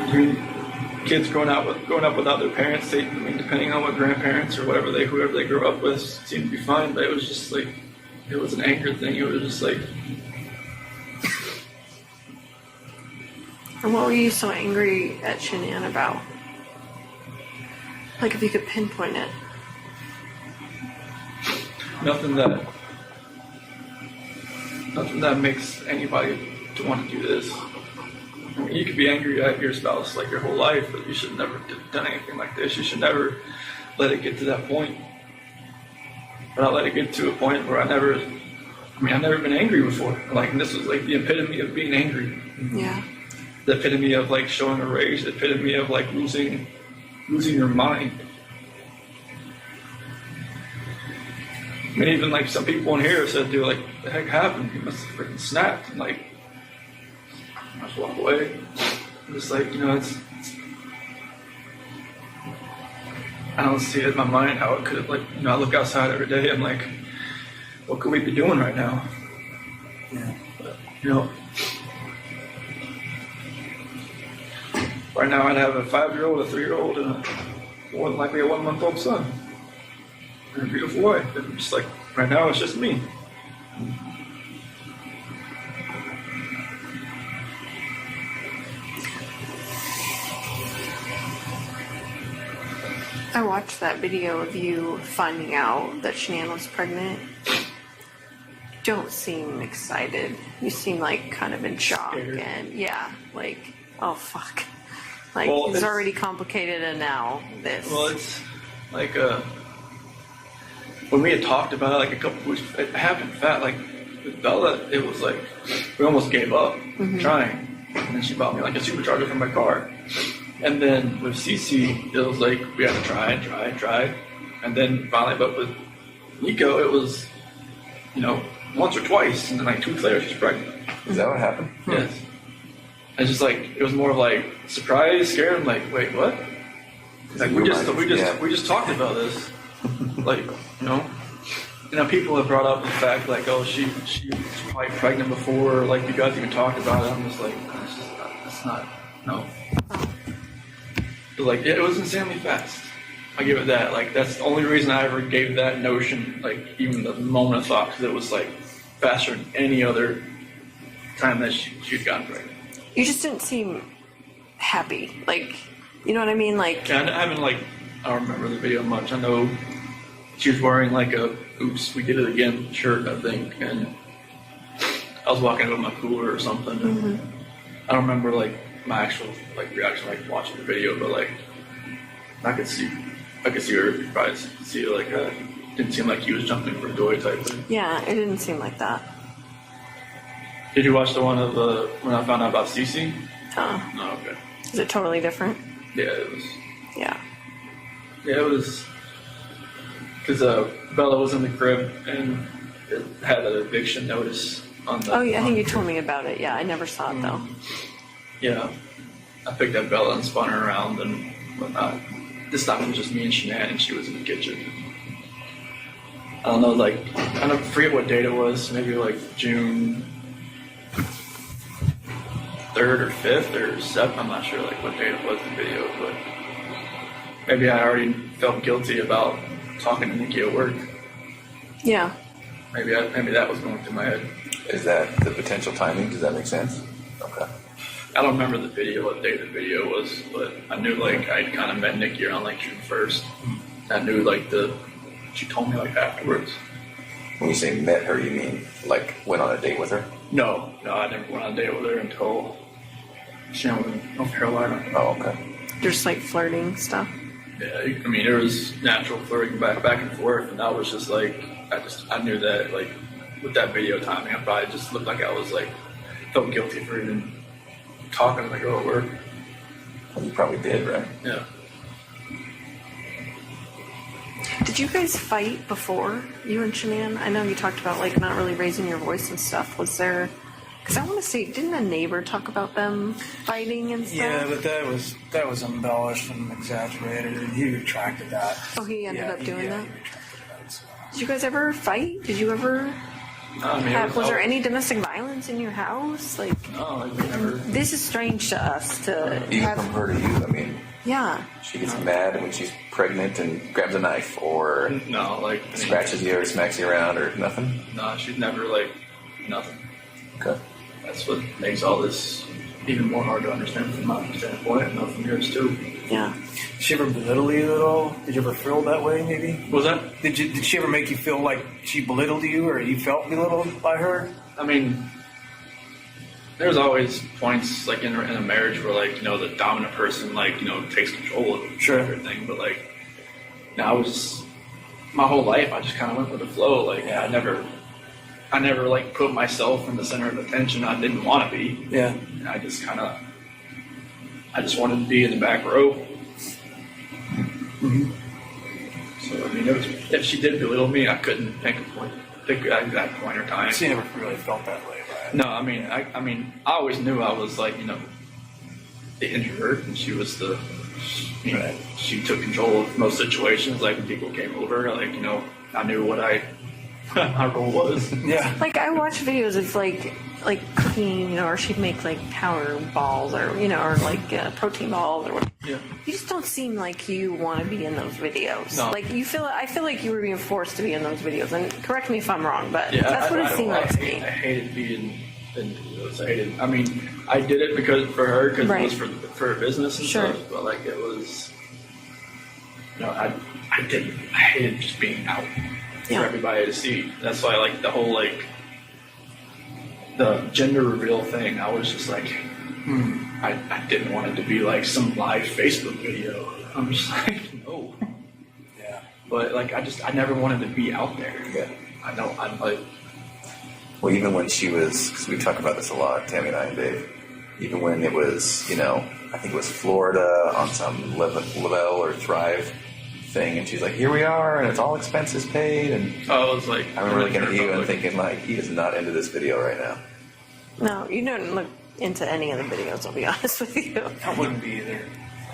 I mean, kids growing up without their parents, I mean, depending on what grandparents or whoever they grew up with, seemed to be fine. But it was just like, it was an anger thing. It was just like, And what were you so angry at Shanann about? Like if you could pinpoint it. nothing that makes anybody to want to do this. I mean, you could be angry at your spouse like your whole life, but you should never have done anything like this. You should never let it get to that point. But I let it get to a point where I've never been angry before. Like, and this was like the epitome of being angry. Yeah. The epitome of like showing a rage. The epitome of like losing your mind. I mean, even like some people in here said, "Dude, like, what the heck happened? He must have freaking snapped." And like, I just walk away. I'm just like, it's I don't see it in my mind how it could have, like, I look outside every day. I'm like, what could we be doing right now? Yeah. But, right now I'd have a 5-year-old, a 3-year-old, and more than likely a 1-month-old son. And a beautiful wife. And just like, right now it's just me. I watched that video of you finding out that Shanann was pregnant. You don't seem excited. You seem like kind of in shock Scared. and yeah, like, oh fuck. Like, Well, it's it's- already complicated, and now this. Well, it's like when we had talked about it like a couple weeks, it happened fast. Like with Bella, it was like we almost gave up trying, and then she bought me like a supercharger for my car. And then with Cece, it was like we had to try, and then finally, but with Nico, it was once or twice, and then like 2 weeks later, she's pregnant. Is that what happened? Yes. It's just like it was more of like surprise, scared. I'm like, wait, what? Like we just talked about this. Like, people have brought up the fact like, oh, she was probably pregnant before, like you guys even talked about it. I'm just like, that's not no. But like it was insanely fast. I give it that. Like that's the only reason I ever gave that notion, like even the moment of thought, because it was like faster than any other time that she'd gotten pregnant. You just didn't seem happy. Like, you know what I mean? Like, Yeah, I don't remember the video much. I know she was wearing like a "Oops, we did it again" shirt, I think, and I was walking out with my cooler or something. And I don't remember like my actual like reaction, like watching the video, but like I could see her probably see it, like didn't seem like he was jumping for joy type thing. yeah, it didn't seem like that. Did you watch the one of when I found out about Cece? No, okay. Is it totally different? Yeah, it was. Yeah. Yeah, it was because Bella was in the crib and it had an eviction notice on the. Oh, yeah, I think you told me about it. Yeah, I never saw it though. Yeah, I picked up Bella and spun her around and whatnot. This time it was just me and Shanann, and she was in the kitchen. I don't know, like I don't forget what date it was. Maybe like June 3rd or 5th or 7th. I'm not sure like what date it was in the video, but maybe I already felt guilty about talking to Nikki at work. Yeah. Maybe that was going through my head. Is that the potential timing? Does that make sense? Okay. I don't remember the video, what day the video was, but I knew like I'd kind of met Nikki around like June 1st. I knew like she told me like afterwards. When you say met her, you mean like went on a date with her? No, I never went on a date with her until she was in North Carolina. Oh, okay. Just like flirting stuff. Yeah, I mean, there was natural flirting back and forth, and that was just like, I knew that, like, with that video timing, I probably just looked like I was, like, felt guilty for even talking to the girl at work. Well, you probably did, right? Yeah. Did you guys fight before, you and Shanann? I know you talked about, like, not really raising your voice and stuff. Was there... Because I want to say, didn't a neighbor talk about them fighting and stuff? Yeah, but that was embellished and exaggerated, and he retracted that. Oh, he ended up doing that? He retracted that. So. Did you guys ever fight? Did you ever... I mean, was there any domestic violence in your house? Like, No, like, we never... this is strange to us to Even have... from her to you, I mean, Yeah. she gets mad when she's pregnant and grabs a knife or No, like... I mean, scratches you or smacks you around or nothing? No, she's never, like, nothing. Okay. That's what makes all this even more hard to understand from my standpoint, and not from yours, too. Yeah. Did she ever belittle you at all? Did you ever feel that way, maybe? What was that? Did she ever make you feel like she belittled you or you felt belittled by her? I mean, there's always points like in a marriage where like the dominant person like takes control of everything. But like, I was my whole life I just kind of went with the flow. Like I never like put myself in the center of attention. I didn't want to be. Yeah. And I just wanted to be in the back row. Mm-hmm. So I mean, if she did belittle me, I couldn't pick an exact point or time. She never really felt that way, right? No, I mean, I always knew I was like, the introvert, and she was the, Right. she took control of most situations. Like when people came over, like I knew what my role was. Yeah. Like, I watch videos of, like cooking, or she'd make, like, power balls, or, or, like, protein balls, or whatever. Yeah. You just don't seem like you want to be in those videos. No. Like, I feel like you were being forced to be in those videos, and correct me if I'm wrong, but Yeah, that's what it seemed like to me. I hated being in videos. I mean, I did it for her, because Right. it was for her business and Sure. stuff, but, like, it was, I hated just being out. Yeah. For everybody to see. That's why, like, the whole, like, the gender reveal thing, I was just like, I I didn't want it to be like some live Facebook video. I'm just like, no. Yeah. But like, I never wanted to be out there. Yeah. I know, I'm like, Well, even when she was, because we talk about this a lot, Tammy and I and Dave, even when it was, you know, I think it was Florida on some Lavelle or Thrive thing, and she's like, here we are, and it's all expenses paid, and I was like, I remember looking at you and thinking, like, he is not into this video right now. No, you don't look into any of the videos, I'll be honest with you. I wouldn't be either.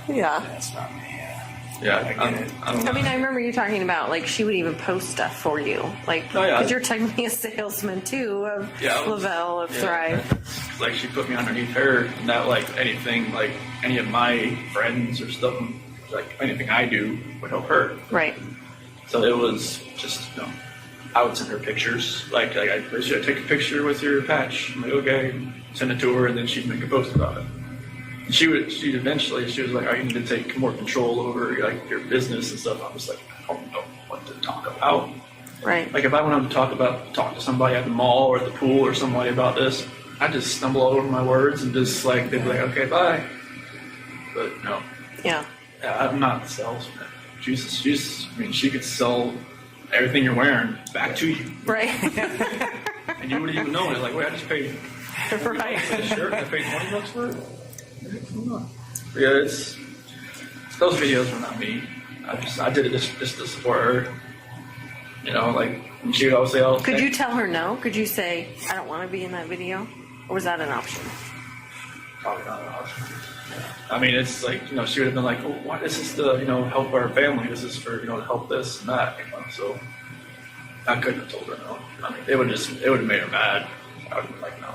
Yeah. That's not me. yeah, I get it. I don't know. I mean, I remember you talking about, like, she would even post stuff for you. Like, Oh, yeah. because you're technically a salesman, too, of Yeah, I was- Lavelle, of Thrive. Like she put me underneath her, not like anything, like any of my friends or stuff, like anything I do would help her. Right. So it was just, you know, I would send her pictures. Like should I take a picture with your patch? I'm like, okay, send it to her, and then she'd make a post about it. And she eventually, she was like, oh, you need to take more control over like your business and stuff. I was like, I don't know what to talk about. Right. Like if I wanted to talk to somebody at the mall or at the pool or somebody about this, I just stumble over my words and just like, they'd be like, okay, bye. But no, Yeah. I'm not a salesman. She's, I mean, she could sell everything you're wearing back to you. Right. And you wouldn't even know it. Like, wait, I just paid Right. for this shirt. I paid $20 for it. Yeah, those videos were not me. I did it just to support her. You know, like she would always say, "Oh." Could you tell her no? Could you say, I don't want to be in that video? Or was that an option? Probably not an option. I mean, it's like, you know, she would have been like, "Oh, why is this to, you know, help our family? This is for, you know, to help this and that." You know, so I couldn't have told her no. I mean, it would have made her mad. I would have been like, no.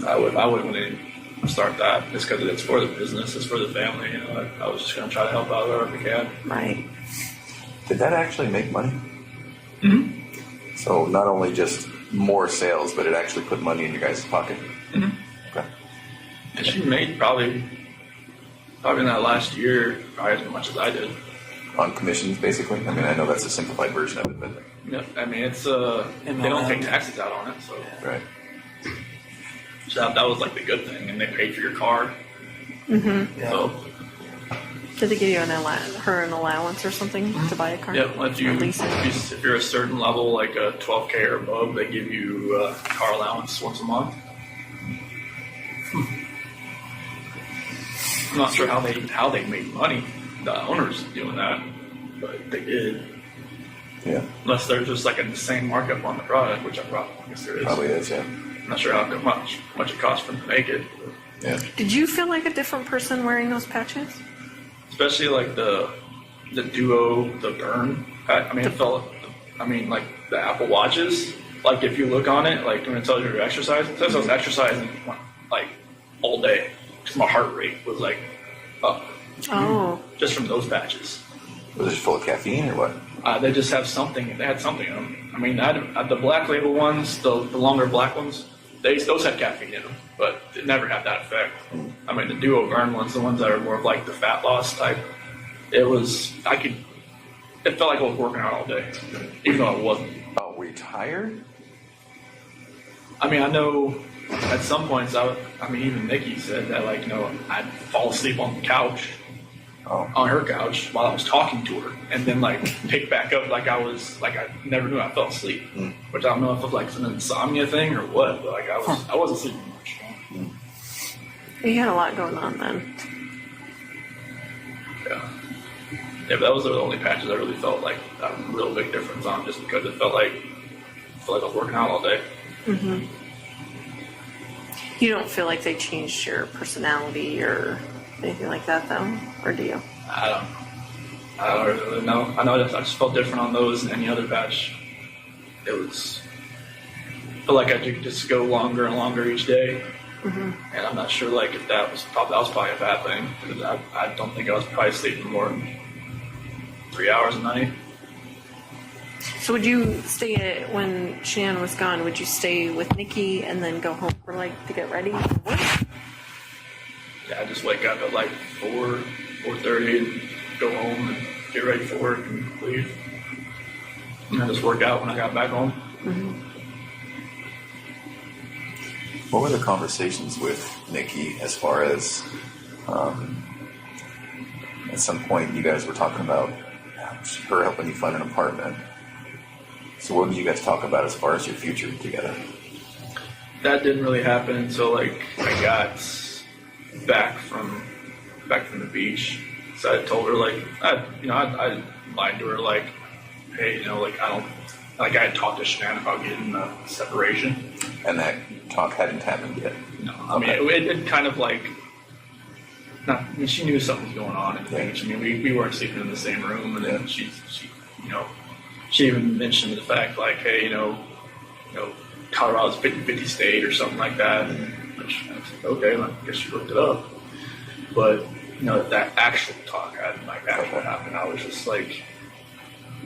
I wouldn't even start that just because it's for the business, it's for the family. You know, I was just gonna try to help out wherever we can. Right. Did that actually make money? Mm-hmm. So not only just more sales, but it actually put money in your guys' pocket? Mm-hmm. Okay. And she made probably in that last year probably as much as I did. On commissions, basically? I mean, I know that's a simplified version of it, but... Yeah, I mean, it's they don't take taxes out on it, so. Right. So that was like the good thing, and they paid for your car. Mm-hmm. Yeah. So Did they give you an allowance or something to buy a car? yeah, if Or you're a certain level, like a 12K or above, they give you a car allowance once a month. I'm not sure how they made money. The owners doing that, but they did. Yeah. Unless there's just like an insane markup on the product, which I guess there is. Probably is, yeah. I'm not sure how much it costs for them to make it. Yeah. Did you feel like a different person wearing those patches? Especially like the Duo, the Burn. I mean, like the Apple Watches. Like if you look on it, like when it tells you your exercise, it says I was exercising like all day because my heart rate was like up Oh. just from those patches. Was it full of caffeine or what? They just have something. They had something in them. I mean, the black label ones, the longer black ones, those had caffeine in them, but it never had that effect. I mean, the Duo Burn ones, the ones that are more of like the fat loss type, it felt like I was working out all day, even though I wasn't. Oh, were you tired? I mean, I know at some points, even Nikki said that, like, you know, I'd fall asleep on the couch, on her couch while I was talking to her, and then like pick back up like I never knew I fell asleep. Which I don't know if it was like some insomnia thing or what, but like I wasn't sleeping much. You had a lot going on then. Yeah, but those were the only patches I really felt like a real big difference on, just because it felt like I was working out all day. Mm-hmm. You don't feel like they changed your personality or anything like that, though? Or do you? I don't really know. I know I just felt different on those than any other patch. I feel like I could just go longer and longer each day. Mm-hmm. And I'm not sure like if that was probably a bad thing, because I don't think I was probably sleeping more than 3 hours a night. So would you stay when Shannon was gone? Would you stay with Nikki and then go home for to get ready for work? Yeah, I just wake up at like 4:30 and go home and get ready for work and leave. And I just work out when I got back home. Mm-hmm. What were the conversations with Nikki as far as, at some point you guys were talking about her helping you find an apartment. So what did you guys talk about as far as your future together? That didn't really happen until like I got back from the beach. So I told her like I lied to her like, hey, like I had talked to Shannon about getting a separation. And that talk hadn't happened yet. No, I mean it kind of like. She knew something was going on at the beach. I mean, we weren't sleeping in the same room, and then she even mentioned the fact like, hey, Colorado's 50-50 state or something like that. And which I was like, okay, well, I guess she looked it up. But that actual talk hadn't like actually happened. I was just like,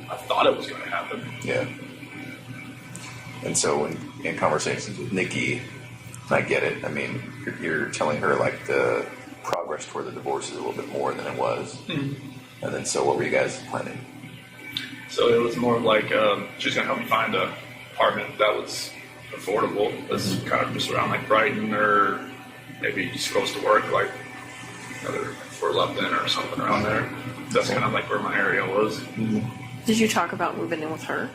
I thought it was going to happen. Yeah. And so in conversations with Nikki, I get it. I mean, you're telling her like the progress toward the divorce is a little bit more than it was. Mm-hmm. And then so what were you guys planning? So it was more of like she was going to help me find an apartment that was affordable. That's kind of just around like Brighton or maybe just close to work, like Fort Lupton or something around there. That's kind of like where my area was. Mm-hmm. Did you talk about moving in with her?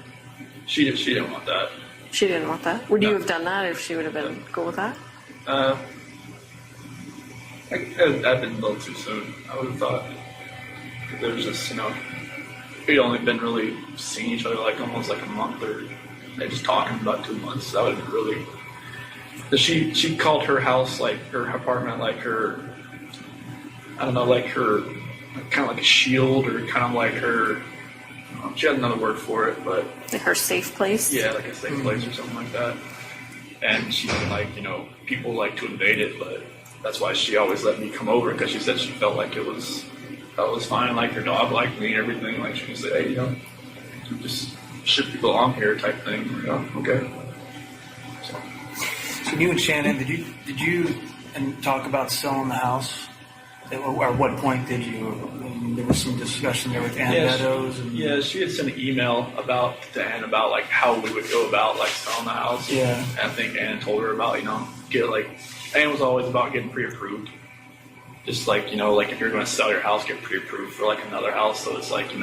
She didn't want that. She didn't want that? Would you have done that if she would have been cool with that? I've been a little too soon, I would have thought. Because there was just, we'd only been really seeing each other like almost like a month or just talking about 2 months. That would have been really. She called her house, like her apartment, like her, I don't know, like her, kind of like a shield or kind of like her, she had another word for it, but. Like her safe place? Yeah, like a safe place or something like that. And she didn't like, people like to invade it, but. That's why she always let me come over because she said she felt like that was fine. Like her dog liked me and everything. Like she could say, hey, just ship people along here type thing. Okay. So you and Shannon, did you talk about selling the house? At what point did you? There was some discussion there with Ann Meadows. Yeah, she had sent an email to Ann about like how we would go about like selling the house. Yeah. And I think Ann told her about get like. Ann was always about getting pre-approved. Just like, like if you're going to sell your house, get pre-approved for like another house. So it's like,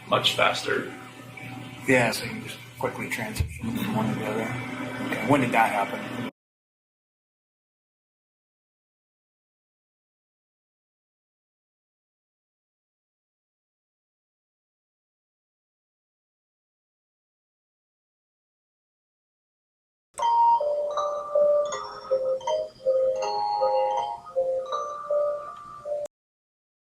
much faster. Yeah, so you can just quickly transition from one to the other. Okay. When did that happen?